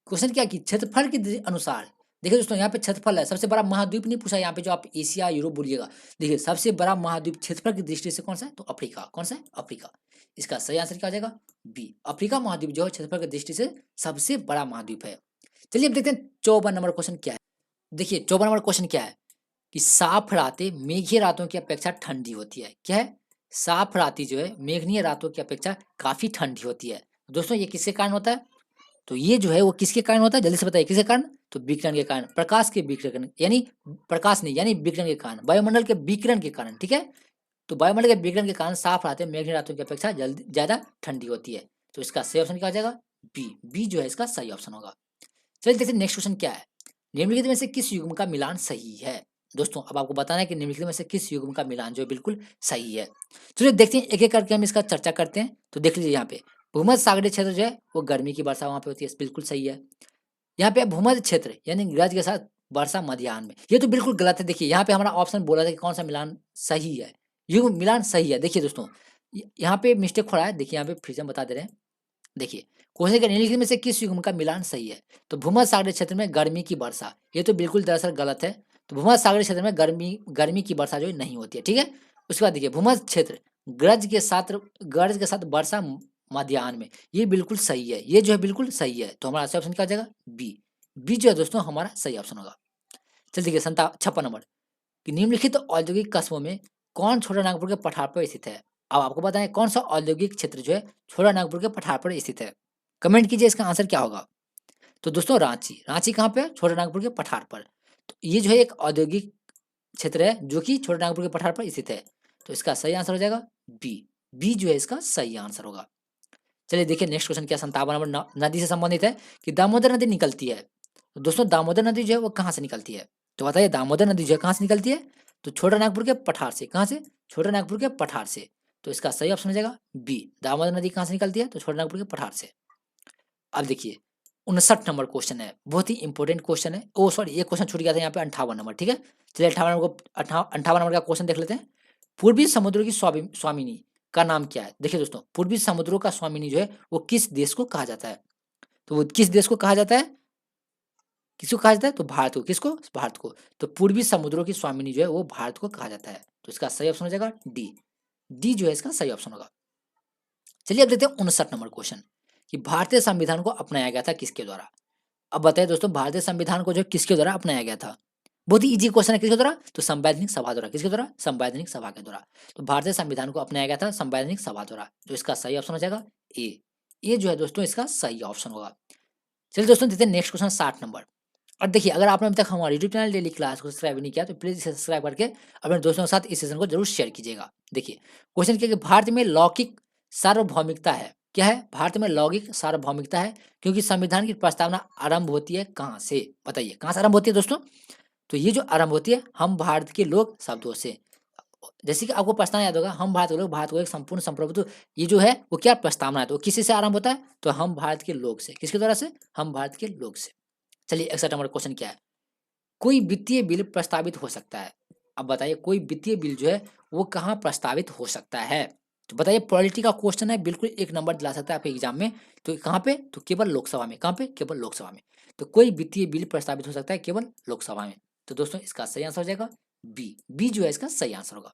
क्वेश्चन क्या कि क्षेत्रफल के अनुसार। देखिए दोस्तों यहाँ पे क्षेत्रफल है, सबसे बड़ा महाद्वीप नहीं पूछा यहाँ पे, जो आप एशिया यूरोप बोलिएगा। देखिए सबसे बड़ा महाद्वीप क्षेत्रफल की दृष्टि से कौन सा है? तो अफ्रीका। कौन सा है? अफ्रीका। इसका सही आंसर क्या हो जाएगा? बी। अफ्रीका महाद्वीप जो है क्षेत्रफल की दृष्टि से सबसे बड़ा महाद्वीप है। चलिए अब देखते हैं 54 नंबर क्वेश्चन क्या है। देखिए 54 नंबर क्वेश्चन क्या है कि साफ रातें मेघीय रातों की अपेक्षा ठंडी होती है। क्या है? साफ रातें जो है मेघनीय रातों की अपेक्षा काफी ठंडी होती है। दोस्तों ये किसके कारण होता है? तो ये जो है वो किसके कारण होता है? जल्दी से बताइए किसके कारण? तो विकिरण के कारण, प्रकाश के विकिरण, यानी प्रकाश नहीं यानी विकिरण के कारण, वायुमंडल के विकिरण के कारण। ठीक है, तो वायुमंडल के विकिरण के कारण साफ रातें मेघनीय रातों की अपेक्षा जल्दी ज्यादा ठंडी होती है। तो इसका सही ऑप्शन क्या हो जाएगा? बी। बी जो है इसका सही ऑप्शन होगा। चलिए देखते हैं नेक्स्ट क्वेश्चन क्या है। निम्नलिखित में से किस युग्म का मिलान सही है? दोस्तों अब आपको बताना है कि निम्नलिखित में से किस युग्म का मिलान जो है बिल्कुल सही है। चलिए देखते हैं एक एक करके हम इसका चर्चा करते हैं। तो देख लीजिए यहाँ पे भूमध्य सागरीय क्षेत्र जो है वो गर्मी की वर्षा वहां पे होती है, बिल्कुल सही है। यहाँ पे भूमध्य क्षेत्र यानी गरज के साथ वर्षा मध्याह्न में, ये तो बिल्कुल गलत है। देखिए यहाँ पे हमारा ऑप्शन बोला था कि कौन सा मिलान सही है, युग्म मिलान सही है। देखिए दोस्तों यहाँ पे मिस्टेक हो रहा है। देखिए यहाँ पे फिर से हम बता दे रहे हैं। देखिए क्वेश्चन के निम्नलिखित में से किस युग्म का मिलान सही है? तो भूमध्य सागरीय क्षेत्र में गर्मी की वर्षा, ये तो बिल्कुल दरअसल गलत है। तो भूमध्य सागरीय क्षेत्र में गर्मी गर्मी की वर्षा जो है नहीं होती है। ठीक है, उसके बाद देखिए भूमध्य क्षेत्र गरज के साथ वर्षा मध्याह्न में, ये बिल्कुल सही है। ये जो है बिल्कुल सही है। तो हमारा सही ऑप्शन क्या हो जाएगा? बी। बी जो है दोस्तों हमारा सही ऑप्शन होगा। चल देखिए 56 नंबर, कि निम्नलिखित औद्योगिक कस्बों में कौन छोटा नागपुर के पठार पर स्थित है? अब आपको बताएं कौन सा औद्योगिक क्षेत्र जो है छोटा नागपुर के पठार पर स्थित है। कमेंट कीजिए इसका आंसर क्या होगा। तो दोस्तों रांची। रांची कहाँ पे है? छोटा नागपुर के पठार पर। तो ये जो है एक औद्योगिक क्षेत्र है जो कि छोटा नागपुर के पठार पर स्थित है। तो इसका सही आंसर हो जाएगा बी। बी जो है इसका सही आंसर होगा। चलिए देखिए नेक्स्ट क्वेश्चन क्या 57 नंबर नदी से संबंधित है, कि दामोदर नदी निकलती है। तो दोस्तों दामोदर नदी जो है वो कहाँ से निकलती है? तो बताइए दामोदर नदी जो है कहाँ से निकलती है? तो छोटा नागपुर के पठार से। कहाँ से? छोटा नागपुर के पठार से। तो इसका सही ऑप्शन हो जाएगा बी। दामोदर नदी कहाँ से निकलती है? तो छोटा नागपुर के पठार से। अब देखिए 59 नंबर क्वेश्चन है, बहुत ही इंपॉर्टेंट क्वेश्चन है। ओ सॉरी एक क्वेश्चन छूट गया था यहाँ पे 58 नंबर। ठीक है, चलिए 58 नंबर का क्वेश्चन देख लेते हैं। पूर्वी समुद्रों की स्वामिनी का नाम क्या है? देखिए दोस्तों पूर्वी समुद्रों का स्वामिनी जो है वो किस देश को कहा जाता है? तो वो किस देश को कहा जाता है? किसको कहा जाता है? तो भारत को। किसको? भारत को। तो पूर्वी समुद्रों की स्वामिनी जो है वो भारत को कहा जाता है। तो इसका सही ऑप्शन हो जाएगा डी। डी जो है इसका सही ऑप्शन होगा। चलिए अब देखते हैं 59 नंबर क्वेश्चन कि भारतीय संविधान को अपनाया गया था किसके द्वारा। अब बताइए दोस्तों, भारतीय संविधान को जो किसके द्वारा अपनाया गया था। बहुत ही इजी क्वेश्चन है, किसके द्वारा, तो संवैधानिक सभा द्वारा। किसके द्वारा, संवैधानिक सभा के द्वारा। तो भारतीय संविधान को अपनाया गया था संवैधानिक सभा द्वारा, जो इसका सही ऑप्शन हो जाएगा ए। ये जो है दोस्तों इसका सही ऑप्शन होगा। चलिए दोस्तों देखते हैं नेक्स्ट क्वेश्चन 60 नंबर। और देखिए, अगर आपने अभी तक हमारे यूट्यूब चैनल डेली क्लास को सब्सक्राइब नहीं किया तो प्लीज सब्सक्राइब करके अपने दोस्तों के साथ इस सेशन को जरूर शेयर कीजिएगा। देखिए क्वेश्चन क्या है कि भारत में लौकिक सार्वभौमिकता है। क्या है, भारत में लौकिक सार्वभौमिकता है क्योंकि संविधान की प्रस्तावना आरंभ होती है कहाँ से। बताइए कहाँ से आरंभ होती है दोस्तों। तो ये जो आरंभ होती है हम भारत के लोग शब्दों से। जैसे कि आपको प्रस्तावना याद होगा, हम भारत के लोग, भारत को एक संपूर्ण संप्रभुत्व, ये जो है वो क्या प्रस्तावना है, तो किसी से आरंभ होता है, तो हम भारत के लोग से। किसके द्वारा से, हम भारत के लोग से। चलिए 61 नंबर क्वेश्चन क्या है, कोई वित्तीय बिल प्रस्तावित हो सकता है। अब बताइए कोई वित्तीय बिल जो है वो कहाँ प्रस्तावित हो सकता है। तो बताइए पॉलिटी का क्वेश्चन है, बिल्कुल 1 नंबर दिला सकता है आपके एग्जाम में। तो कहाँ पे, तो केवल लोकसभा में। कहाँ पे, केवल लोकसभा में। तो कोई वित्तीय बिल प्रस्तावित हो सकता है केवल लोकसभा में। तो दोस्तों इसका सही आंसर हो जाएगा बी। बी जो है इसका सही आंसर होगा।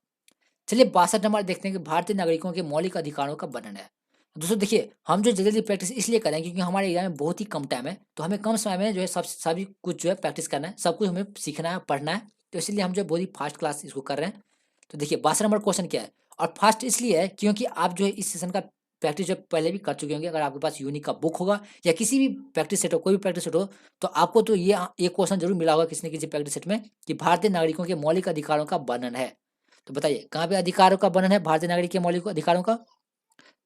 चलिए 62 नंबर देखते हैं कि भारतीय नागरिकों के मौलिक अधिकारों का वर्णन है। दोस्तों देखिए, हम जो जल्दी प्रैक्टिस इसलिए करें क्योंकि हमारे एग्जाम में बहुत ही कम टाइम है, तो हमें कम समय में जो है सब सभी कुछ जो है प्रैक्टिस करना है, सब कुछ हमें सीखना है, पढ़ना है। तो इसलिए हम जो है बहुत ही फास्ट क्लास इसको कर रहे हैं। तो देखिए 62 नंबर क्वेश्चन क्या है, और फास्ट इसलिए है क्योंकि आप जो है इस सेशन का प्रैक्टिस जो पहले भी कर चुके होंगे। अगर आपके पास यूनिक का बुक होगा या किसी भी प्रैक्टिस सेट हो, कोई भी प्रैक्टिस सेट हो, तो आपको तो ये एक क्वेश्चन जरूर मिला होगा किसी न किसी प्रैक्टिस सेट में कि भारतीय नागरिकों के मौलिक अधिकारों का वर्णन है। तो बताइए कहाँ पे अधिकारों का वर्णन है भारतीय नागरिक के मौलिक अधिकारों का,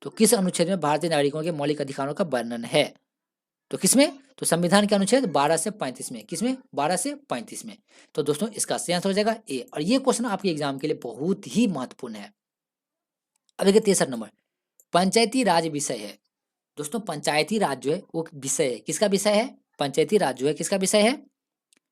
तो किस अनुच्छेद में भारतीय नागरिकों के मौलिक अधिकारों का वर्णन है। तो किसमें, तो संविधान के अनुच्छेद 12 से 35 में। किसमें, 12 से 35 में। तो दोस्तों इसका सही आंसर हो जाएगा ए। और ये क्वेश्चन आपके एग्जाम के लिए बहुत ही महत्वपूर्ण है। अब देखिए 63 नंबर, पंचायती राज विषय है। दोस्तों पंचायती राज जो है वो विषय है, किसका विषय है, पंचायती राज जो है किसका विषय है,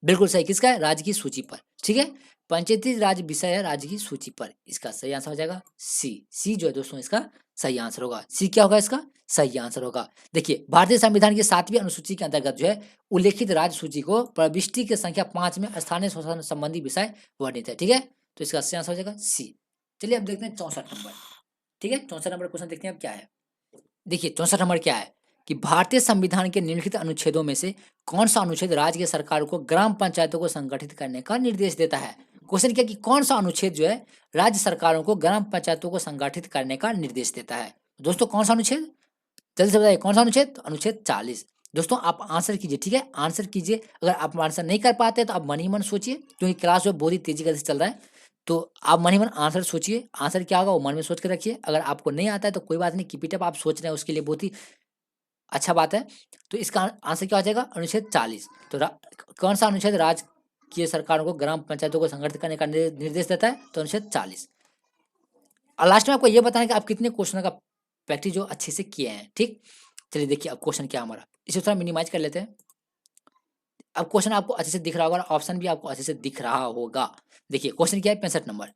बिल्कुल सही, किसका है, राज्य की सूची पर। ठीक है, पंचायती राज विषय है राज्य की सूची पर। इसका सही आंसर हो जाएगा सी। सी जो है दोस्तों इसका सही आंसर होगा। सी क्या होगा इसका सही आंसर होगा। देखिए भारतीय संविधान की 7वीं अनुसूची के अंतर्गत जो है उल्लेखित राज्य सूची को प्रविष्टि की संख्या 5 में स्थानीय शासन संबंधी विषय वर्णित है। ठीक है, तो इसका सही आंसर हो जाएगा सी। चलिए अब देखते हैं 64 नंबर। ठीक है, 64 नंबर क्वेश्चन देखते हैं अब क्या है। देखिए 64 नंबर क्या है कि भारतीय संविधान के निम्नलिखित अनुच्छेदों में से कौन सा अनुच्छेद राज्य की सरकार को ग्राम पंचायतों को संगठित करने का निर्देश देता है। क्वेश्चन क्या कि कौन सा अनुच्छेद जो है राज्य सरकारों को ग्राम पंचायतों को संगठित करने का निर्देश देता है। दोस्तों कौन सा अनुच्छेद, जल्दी से बताइए कौन सा अनुच्छेद, तो अनुच्छेद 40। दोस्तों आप आंसर कीजिए, ठीक है आंसर कीजिए। अगर आप आंसर नहीं कर पाते तो आप मन ही मन सोचिए, क्योंकि क्लास जो बहुत ही तेजी गति से चल रहा है, तो आप मन ही मन आंसर सोचिए। आंसर क्या होगा वो मन में सोच के रखिए। अगर आपको नहीं आता है तो कोई बात नहीं, कीप इट अप, आप सोच रहे हैं उसके लिए बहुत ही अच्छा बात है। तो इसका आंसर क्या हो जाएगा, अनुच्छेद 40। तो कौन सा अनुच्छेद राज्य की सरकारों को ग्राम पंचायतों को संगठित करने का निर्देश देता है, तो अनुच्छेद 40। और लास्ट में आपको ये बताना है कि आप कितने क्वेश्चन का प्रैक्टिस जो अच्छे से किए हैं। ठीक, चलिए देखिए अब क्वेश्चन क्या हमारा, इसे थोड़ा मिनिमाइज कर लेते हैं। अब क्वेश्चन आपको अच्छे से दिख रहा होगा और ऑप्शन भी आपको अच्छे से दिख रहा होगा। देखिए क्वेश्चन क्या है 65 नंबर,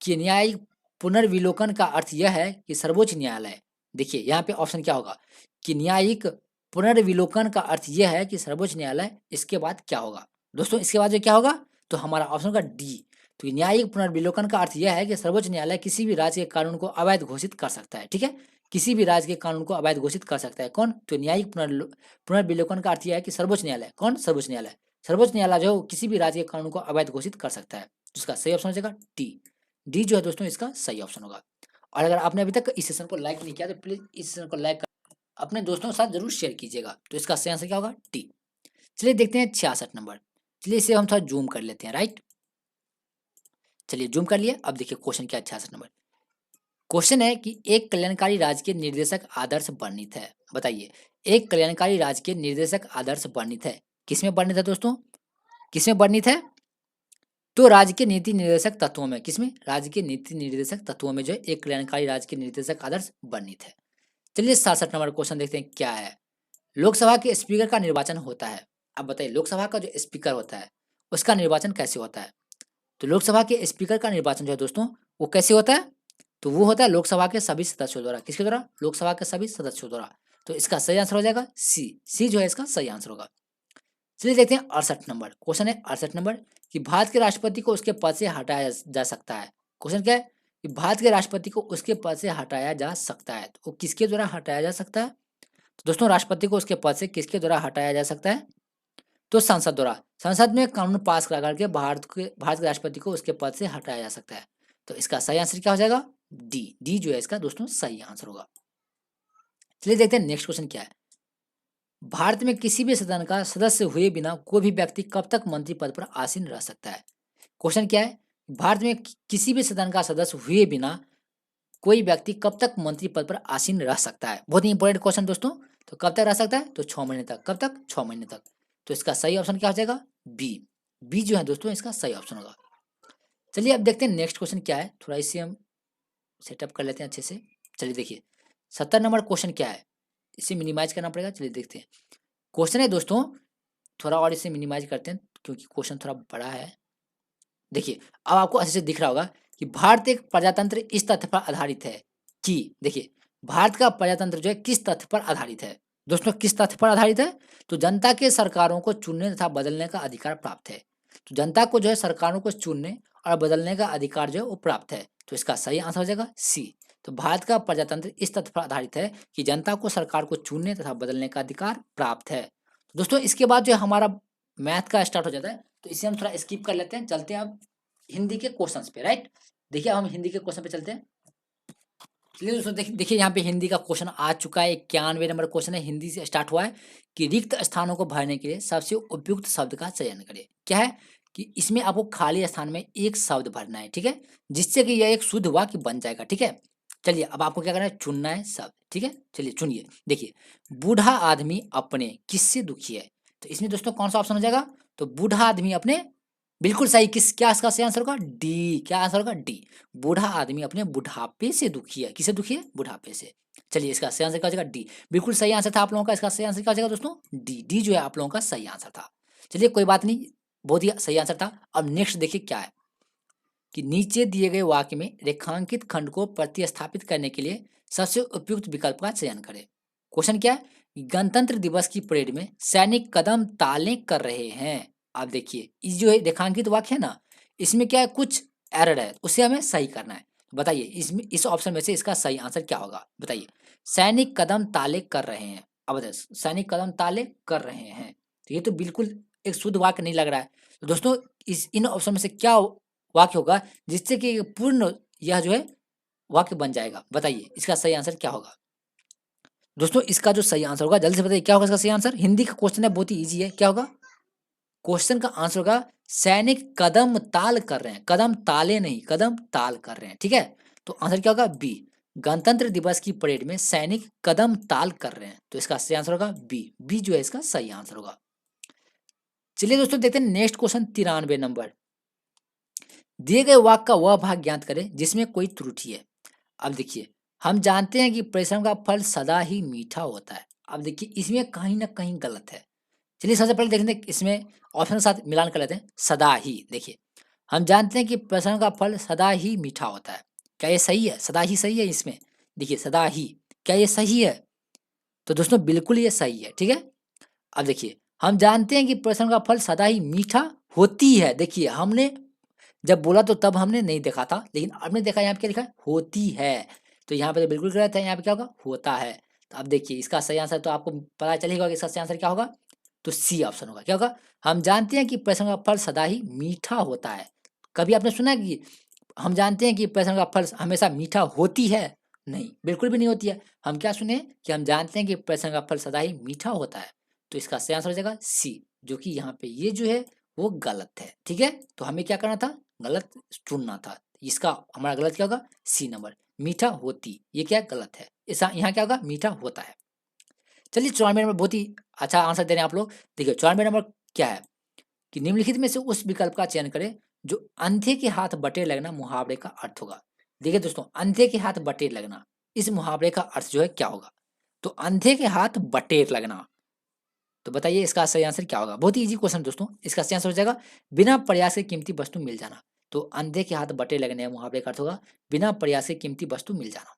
कि न्यायिक पुनर्विलोकन का अर्थ यह है कि सर्वोच्च न्यायालय, देखिए यहाँ पे ऑप्शन क्या होगा कि न्यायिक पुनर्विलोकन का अर्थ यह है कि सर्वोच्च न्यायालय, इसके बाद क्या होगा दोस्तों, इसके बाद जो क्या होगा, तो हमारा ऑप्शन होगा डी। तो न्यायिक पुनर्विलोकन का अर्थ यह है कि सर्वोच्च न्यायालय किसी भी राज्य के कानून को अवैध घोषित कर सकता है। ठीक है, किसी भी राज्य के कानून को अवैध घोषित कर सकता है कौन, तो न्यायिक पुनर्विलोकन का अर्थ यह है कि सर्वोच्च न्यायालय, कौन, सर्वोच्च न्यायालय, सर्वोच्च न्यायालय जो किसी भी राज्य के कानून को अवैध घोषित कर सकता है। इसका सही ऑप्शन हो जाएगा डी। डी जो है दोस्तों इसका सही ऑप्शन होगा। और अगर आपने अभी तक इस सेशन को लाइक नहीं किया तो प्लीज इस सेशन को लाइक कर अपने दोस्तों के साथ जरूर शेयर कीजिएगा। तो इसका सही आंसर क्या होगा, डी। चलिए देखते हैं 66 नंबर। चलिए इसे हम थोड़ा जूम कर लेते हैं, राइट। चलिए जूम कर लिए। अब देखिए क्वेश्चन क्या है 66 नंबर। क्वेश्चन है कि एक कल्याणकारी राज्य के निर्देशक आदर्श वर्णित है। बताइए एक कल्याणकारी राज्य के निर्देशक आदर्श वर्णित है, किसमें वर्णित है दोस्तों, किसमें वर्णित है, तो राज्य के नीति निर्देशक तत्वों में। किसमें, राज्य के नीति निर्देशक तत्वों में जो है एक कल्याणकारी राज्य के निर्देशक आदर्श वर्णित है। चलिए 67 नंबर क्वेश्चन देखते हैं क्या है। लोकसभा के स्पीकर का निर्वाचन होता है। अब बताइए लोकसभा का जो स्पीकर होता है उसका निर्वाचन कैसे होता है। तो लोकसभा के स्पीकर का निर्वाचन जो है दोस्तों वो कैसे होता है, तो वो होता है लोकसभा के सभी सदस्यों द्वारा। किसके द्वारा, लोकसभा के सभी सदस्यों द्वारा। तो इसका सही आंसर हो जाएगा सी। सी जो है इसका सही आंसर होगा। चलिए देखते हैं 68 नंबर क्वेश्चन है 68 नंबर कि भारत के राष्ट्रपति को उसके पद से हटाया जा सकता है। क्वेश्चन क्या है कि भारत के राष्ट्रपति को उसके पद से हटाया जा सकता है। तो वो किसके द्वारा हटाया जा सकता है? तो दोस्तों राष्ट्रपति को उसके पद से किसके द्वारा हटाया जा सकता है? तो संसद द्वारा। संसद में कानून पास करा करके भारत के राष्ट्रपति को उसके पद से हटाया जा सकता है। तो इसका सही आंसर क्या हो जाएगा? डी। डी जो है इसका दोस्तों सही आंसर होगा। चलिए देखते हैं नेक्स्ट क्वेश्चन क्या है। भारत में किसी भी सदन का सदस्य हुए बिना कोई भी व्यक्ति कब तक मंत्री पद पर आसीन रह सकता है? क्वेश्चन क्या है? भारत में किसी भी सदन का सदस्य हुए बिना कोई व्यक्ति कब तक मंत्री पद पर आसीन रह सकता है? बहुत ही इंपॉर्टेंट क्वेश्चन दोस्तों। तो कब तक रह सकता है? तो 6 महीने तक। कब तक? 6 महीने तक। तो इसका सही ऑप्शन क्या हो जाएगा? बी। बी जो है दोस्तों इसका सही ऑप्शन होगा। चलिए अब देखते हैं नेक्स्ट क्वेश्चन क्या है। थोड़ा इसे हम सेटअप कर लेते हैं अच्छे से। चलिए देखिए 70 नंबर क्वेश्चन क्या है, इसे मिनिमाइज करना पड़ेगा। चलिए देखते हैं। क्वेश्चन है दोस्तों, थोड़ा और इसे मिनिमाइज करते हैं क्योंकि क्वेश्चन थोड़ा बड़ा है। देखिए अब आपको अच्छे से दिख रहा होगा कि भारत एक प्रजातंत्र इस तथ्य पर आधारित है कि, देखिए भारत का प्रजातंत्र जो है किस तथ्य पर आधारित है? दोस्तों किस तथ्य पर आधारित है? तो जनता के सरकारों को चुनने तथा बदलने का अधिकार प्राप्त है। तो जनता को जो है सरकारों को चुनने और बदलने का अधिकार जो है वो प्राप्त है। तो इसका सही आंसर हो जाएगा सी। तो भारत का प्रजातंत्र इस तथ्य पर आधारित है कि जनता को सरकार को चुनने तथा बदलने का अधिकार प्राप्त है। दोस्तों इसके बाद जो हमारा मैथ का स्टार्ट हो जाता है, तो इसे हम थोड़ा स्किप कर लेते हैं। चलते हैं अब हिंदी के क्वेश्चंस पे। राइट, देखिए हम हिंदी के क्वेश्चन पे चलते हैं। चलिए दोस्तों देखिए यहाँ पे हिंदी का क्वेश्चन आ चुका है। 91 नंबर क्वेश्चन है, हिंदी से स्टार्ट हुआ है कि रिक्त स्थानों को भरने के लिए सबसे उपयुक्त शब्द का चयन करें। क्या है कि इसमें आपको खाली स्थान में एक शब्द भरना है, ठीक है, जिससे कि यह एक शुद्ध वाक्य बन जाएगा। ठीक है, चलिए अब आपको क्या करना है, चुनना है शब्द। ठीक है, चलिए चुनिए। देखिए बूढ़ा आदमी अपने किससे दुखी है? तो इसमें दोस्तों कौन सा ऑप्शन हो जाएगा? तो बूढ़ा आदमी अपने, बिल्कुल सही। क्या इसका सही आंसर होगा? डी। क्या आंसर होगा? डी। बूढ़ा आदमी अपने बुढ़ापे से दुखी है। किससे दुखी है? बुढ़ापे से। चलिए इसका सही आंसर क्या हो जाएगा? डी। बिल्कुल सही आंसर था आप लोगों का। इसका सही आंसर क्या हो जाएगा दोस्तों? डी। डी जो है आप लोगों का सही आंसर था। चलिए कोई बात नहीं, बहुत ही सही आंसर था। अब नेक्स्ट देखिए क्या है कि नीचे दिए गए वाक्य में रेखांकित खंड को प्रतिस्थापित करने के लिए सबसे उपयुक्त विकल्प का चयन करें। क्वेश्चन क्या है? गणतंत्र दिवस की परेड में सैनिक कदम ताले कर रहे हैं। आप देखिए इस जो है रेखांकित वाक्य है ना, इसमें क्या है, कुछ एरर है, उसे हमें सही करना है। बताइए इसमें इस ऑप्शन में से इसका सही आंसर क्या होगा? बताइए सैनिक कदम ताले कर रहे हैं। अब बताइए सैनिक कदम ताले कर रहे हैं, तो ये तो बिल्कुल एक शुद्ध वाक्य नहीं लग रहा है। तो दोस्तों इस इन ऑप्शन में से क्या वाक्य होगा जिससे कि पूर्ण यह जो है वाक्य बन जाएगा? बताइए इसका सही आंसर क्या होगा? दोस्तों इसका जो सही आंसर होगा, जल्दी से बताइए क्या होगा इसका सही आंसर। हिंदी का क्वेश्चन है, बहुत ही इजी है। क्या होगा क्वेश्चन का आंसर? होगा सैनिक कदम ताल कर रहे हैं। कदम ताले नहीं, कदम ताल कर रहे हैं। ठीक है, तो आंसर क्या होगा? बी। गणतंत्र दिवस की परेड में सैनिक कदम ताल कर रहे हैं, तो इसका सही आंसर होगा बी। बी जो है इसका सही आंसर होगा। चलिए दोस्तों देखते हैं नेक्स्ट क्वेश्चन 93 नंबर। दिए गए वाक्य का वह भाग ज्ञात करें जिसमें कोई त्रुटि है। अब देखिए हम जानते हैं कि परिश्रम का फल सदा ही मीठा होता है। अब देखिए इसमें कहीं ना कहीं गलत है। चलिए सबसे पहले देखते हैं इसमें ऑप्शन के साथ मिलान कर लेते हैं। सदा ही, देखिए हम जानते हैं कि परिश्रम का फल सदा ही मीठा होता है। क्या ये सही है? सदा ही सही है इसमें। देखिए सदा ही, क्या ये सही है? तो दोस्तों बिल्कुल ये सही है। ठीक है, अब देखिए हम जानते हैं कि परिश्रम का फल सदा ही मीठा होती है। देखिए हमने जब बोला तो तब हमने नहीं देखा था, लेकिन आपने देखा यहाँ पे क्या लिखा है? होती है। तो यहाँ पे तो बिल्कुल गलत है, यहाँ पे क्या होगा? होता है। तो अब देखिए इसका सही आंसर तो आपको पता चलेगा कि इसका सही आंसर क्या होगा। तो सी ऑप्शन होगा। क्या होगा? हम जानते हैं कि परिश्रम का फल सदा ही मीठा होता है। कभी आपने सुना है कि हम जानते हैं कि परिश्रम का फल हमेशा मीठा होती है? नहीं, बिल्कुल भी नहीं होती है। हम क्या सुने कि हम जानते हैं कि परिश्रम का फल सदा ही मीठा होता है। तो इसका सही आंसर हो जाएगा सी, जो कि यहाँ पे ये जो है वो गलत है। ठीक है, तो हमें क्या करना था? गलत चुनना था। इसका हमारा गलत क्या होगा? सी नंबर, मीठा होती। ये क्या गलत है? ऐसा यहाँ क्या होगा? मीठा होता है। चलिए 94 नंबर, बहुत ही अच्छा आंसर दे रहे हैं आप लोग। देखिए 94 नंबर क्या है कि निम्नलिखित में से उस विकल्प का चयन करें जो अंधे के हाथ बटेर लगना मुहावरे का अर्थ होगा। देखिए दोस्तों अंधे के हाथ बटेर लगना, इस मुहावरे का अर्थ जो है क्या होगा? तो अंधे के हाथ बटेर लगना, तो बताइए इसका सही आंसर क्या होगा? बहुत ही इजी क्वेश्चन दोस्तों। इसका सही आंसर हो जाएगा बिना प्रयास के कीमती वस्तु मिल जाना। तो अंधे के हाथ बटेर लगने मुहावरे का अर्थ होगा बिना प्रयास के कीमती वस्तु मिल जाना।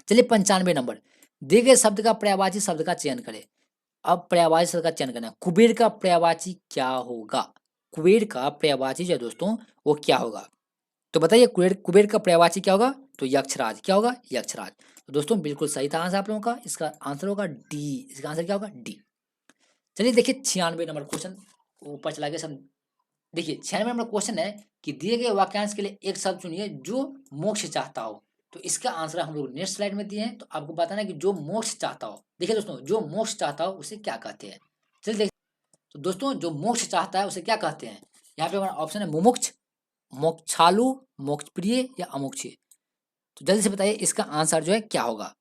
चलिए 95 नंबर, दिए गए शब्द का पर्यायवाची शब्द का चयन करें। अब पर्यायवाची शब्द का चयन करना है। कुबेर का पर्यायवाची क्या होगा? कुबेर का पर्यायवाची जो है दोस्तों वो क्या होगा? तो बताइए कुबेर का पर्यायवाची क्या होगा? तो यक्षराज। क्या होगा? यक्षराज। तो दोस्तों बिल्कुल सही था आंसर आप लोगों का। इसका आंसर होगा डी। इसका आंसर क्या होगा? डी। चलिए देखिए 96 नंबर क्वेश्चन ऊपर चला गया सब। देखिए 96 नंबर क्वेश्चन है कि दिए गए वाक्यांश के लिए एक शब्द चुनिए जो मोक्ष चाहता हो। तो इसका आंसर हम लोग नेक्स्ट स्लाइड में दिए हैं, तो आपको बताना है कि जो मोक्ष चाहता हो। देखिए दोस्तों, जो मोक्ष चाहता हो उसे क्या कहते हैं? चलिए देखिए। तो दोस्तों जो मोक्ष चाहता है उसे क्या कहते हैं? यहाँ पे हमारा ऑप्शन है मुमुक्ष, मोक्षालु, मोक्षप्रिय या अमोक्षी। तो जल्दी से बताइए इसका आंसर जो है क्या होगा?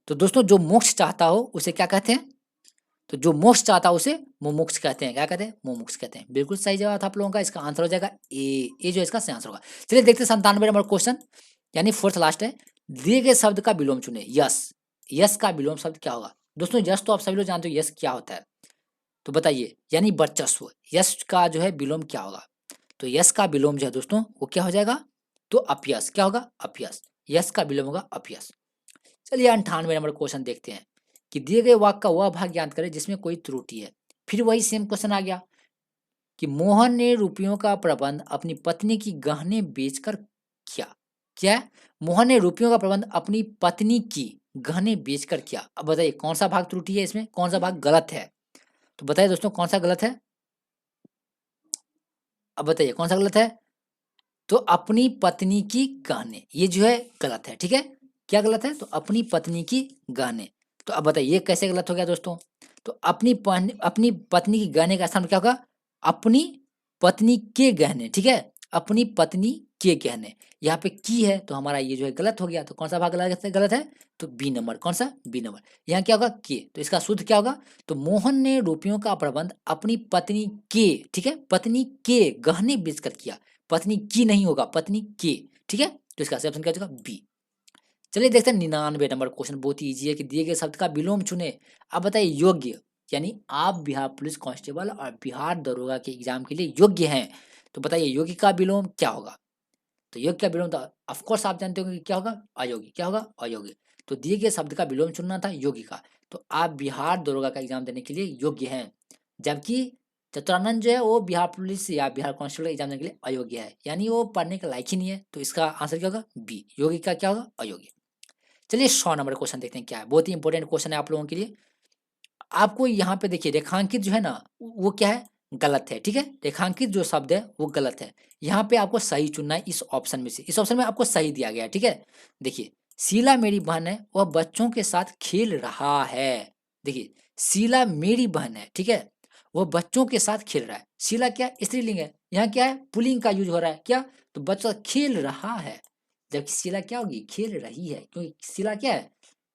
तो दोस्तों जो मोक्ष चाहता हो उसे क्या कहते हैं? तो जो मोक्ष चाहता है उसे मुमुक्ष कहते हैं। क्या कहते हैं? मुमुक्ष कहते हैं। बिल्कुल सही जवाब था आप लोगों का। इसका आंसर हो जाएगा ए। ए जो इसका सही आंसर होगा। चलिए देखते हैं 97 नंबर क्वेश्चन, यानी फोर्थ लास्ट है। दिए गए शब्द का विलोम चुने। यस। यस का विलोम शब्द क्या होगा? दोस्तों यस तो आप सभी लोग जानते हो यस क्या होता है। तो बताइए, यानी वर्चस्व। यस का जो है विलोम क्या होगा? तो यस का विलोम जो है दोस्तों वो क्या हो जाएगा? तो अपयश। क्या होगा? अपयश। यस का विलोम होगा अपयश। चलिए 98 नंबर क्वेश्चन देखते हैं कि दिए गए वाक्य का वह भाग ज्ञात करें जिसमें कोई त्रुटि है। फिर वही सेम क्वेश्चन आ गया कि मोहन ने रुपयों का प्रबंध अपनी पत्नी की गहने बेचकर किया। क्या है? मोहन ने रुपयों का प्रबंध अपनी पत्नी की गहने बेचकर किया। अब बताइए कौन सा भाग त्रुटि है, इसमें कौन सा भाग गलत है? तो बताइए दोस्तों कौन सा गलत है? अब बताइए कौन सा गलत है? तो अपनी पत्नी की गहने, ये जो है गलत है। ठीक है, क्या गलत है? तो अपनी पत्नी की गहने। तो अब बताइए ये कैसे गलत हो गया दोस्तों? तो अपनी पत्नी की गहने का स्थान क्या होगा? अपनी पत्नी के गहने। ठीक है, अपनी पत्नी के गहने। यहाँ पे की है तो हमारा ये जो है गलत हो गया। तो कौन सा भाग गलत है? तो बी नंबर। कौन सा? B number. यहाँ क्या होगा? के। तो इसका शुद्ध क्या होगा? तो मोहन ने रुपयों का प्रबंध अपनी पत्नी के, ठीक है, पत्नी के गहने बेचकर किया। पत्नी की नहीं होगा, पत्नी के। ठीक है, तो इसका ऑप्शन क्या हो जाएगा? बी। चलिए देखते हैं 99 नंबर क्वेश्चन, बहुत ही इजी है कि दिए गए शब्द का विलोम चुने। अब बताइए योग्य, यानी आप बिहार पुलिस कांस्टेबल और बिहार दरोगा के एग्जाम के लिए योग्य हैं। तो बताइए योग्य का विलोम क्या होगा? तो योग्य का विलोम तो ऑफकोर्स आप जानते होंगे कि क्या होगा? अयोग्य। क्या होगा? अयोग्य। तो दिए गए शब्द का विलोम चुनना था योग्य का। तो आप बिहार दरोगा का एग्जाम देने के लिए योग्य हैं, जबकि चतुरानंद जो है वो बिहार पुलिस या बिहार कांस्टेबल एग्जाम देने के लिए अयोग्य है, यानी वो पढ़ने के लायक ही नहीं है। तो इसका आंसर क्या होगा? बी। योग्य का क्या होगा? अयोग्य। चलिए 100 नंबर क्वेश्चन देखते हैं क्या है। बहुत ही इंपॉर्टेंट क्वेश्चन है आप लोगों के लिए। आपको यहाँ पे देखिए रेखांकित जो है ना वो क्या है? गलत है। ठीक है, रेखांकित जो शब्द है वो गलत है। यहाँ पे आपको सही चुनना है इस ऑप्शन में से। इस ऑप्शन में आपको सही दिया गया है। ठीक है, देखिए शीला मेरी बहन है, वह बच्चों के साथ खेल रहा है। देखिए शीला मेरी बहन है, ठीक है, वह बच्चों के साथ खेल रहा है। शीला क्या है? स्त्रीलिंग है। यहाँ क्या है? पुल्लिंग का यूज हो रहा है। क्या? तो बच्चा खेल रहा है, जबकि शीला क्या होगी? खेल रही है, क्योंकि शीला क्या है?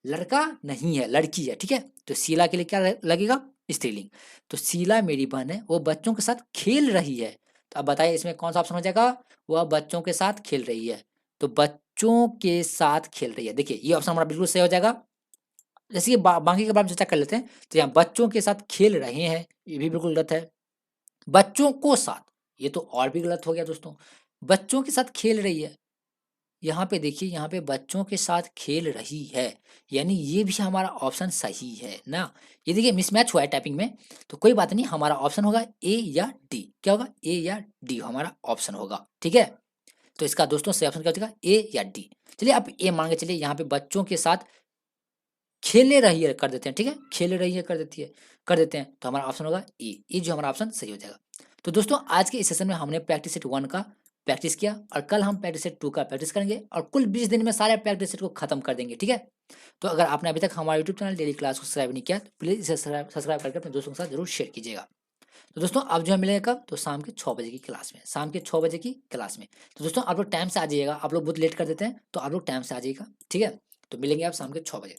लड़का नहीं है, लड़की है। ठीक है, तो शीला के लिए क्या लगेगा? स्त्रीलिंग। तो शीला मेरी बहन है, वो बच्चों के साथ खेल रही है। तो अब बताइए इसमें कौन सा ऑप्शन हो जाएगा? वह बच्चों के साथ खेल रही है। तो बच्चों के साथ खेल रही है, देखिए ये ऑप्शन हमारा बिल्कुल सही हो जाएगा। जैसे कि बाकी के बारे में चर्चा कर लेते हैं। तो यहाँ बच्चों के साथ खेल रहे हैं, ये भी बिल्कुल गलत है। बच्चों को साथ, ये तो और भी गलत हो गया दोस्तों। बच्चों के साथ खेल रही है, यहाँ पे देखिए, यहाँ पे बच्चों के साथ खेल रही है, यानी ये भी हमारा ऑप्शन सही है ना। ये देखिए मिसमैच हुआ है टाइपिंग में, तो कोई बात नहीं, हमारा ऑप्शन होगा ए या डी। क्या होगा? ए या डी हमारा ऑप्शन होगा। ठीक है, तो इसका दोस्तों सही ऑप्शन क्या हो जाएगा? ए या डी। चलिए आप ए मान के चलिए, यहाँ पे बच्चों के साथ खेले रही है कर देते हैं। ठीक है, खेले रही है कर देते हैं, तो हमारा ऑप्शन होगा ए। ये जो हमारा ऑप्शन सही हो जाएगा। तो दोस्तों आज के इस सेशन में हमने प्रैक्टिस सेट 1 का प्रैक्टिस किया, और कल हम प्रैक्टिस सेट 2 का प्रैक्टिस करेंगे, और कुल 20 दिन में सारे प्रैक्टिस सेट को खत्म कर देंगे। ठीक है, तो अगर आपने अभी तक हमारा यूट्यूब चैनल डेली क्लास को सब्सक्राइब नहीं किया तो प्लीज़ इसे सब्सक्राइब करके अपने दोस्तों के साथ जरूर शेयर कीजिएगा। तो दोस्तों अब जो है मिलेंगे कब? तो शाम के 6 बजे की क्लास में, शाम के 6 बजे की क्लास में। तो दोस्तों आप लोग टाइम से आ जाइएगा, आप लोग बहुत लेट कर देते हैं, तो आप लोग टाइम से आ जाइएगा। ठीक है, तो मिलेंगे आप शाम के 6 बजे।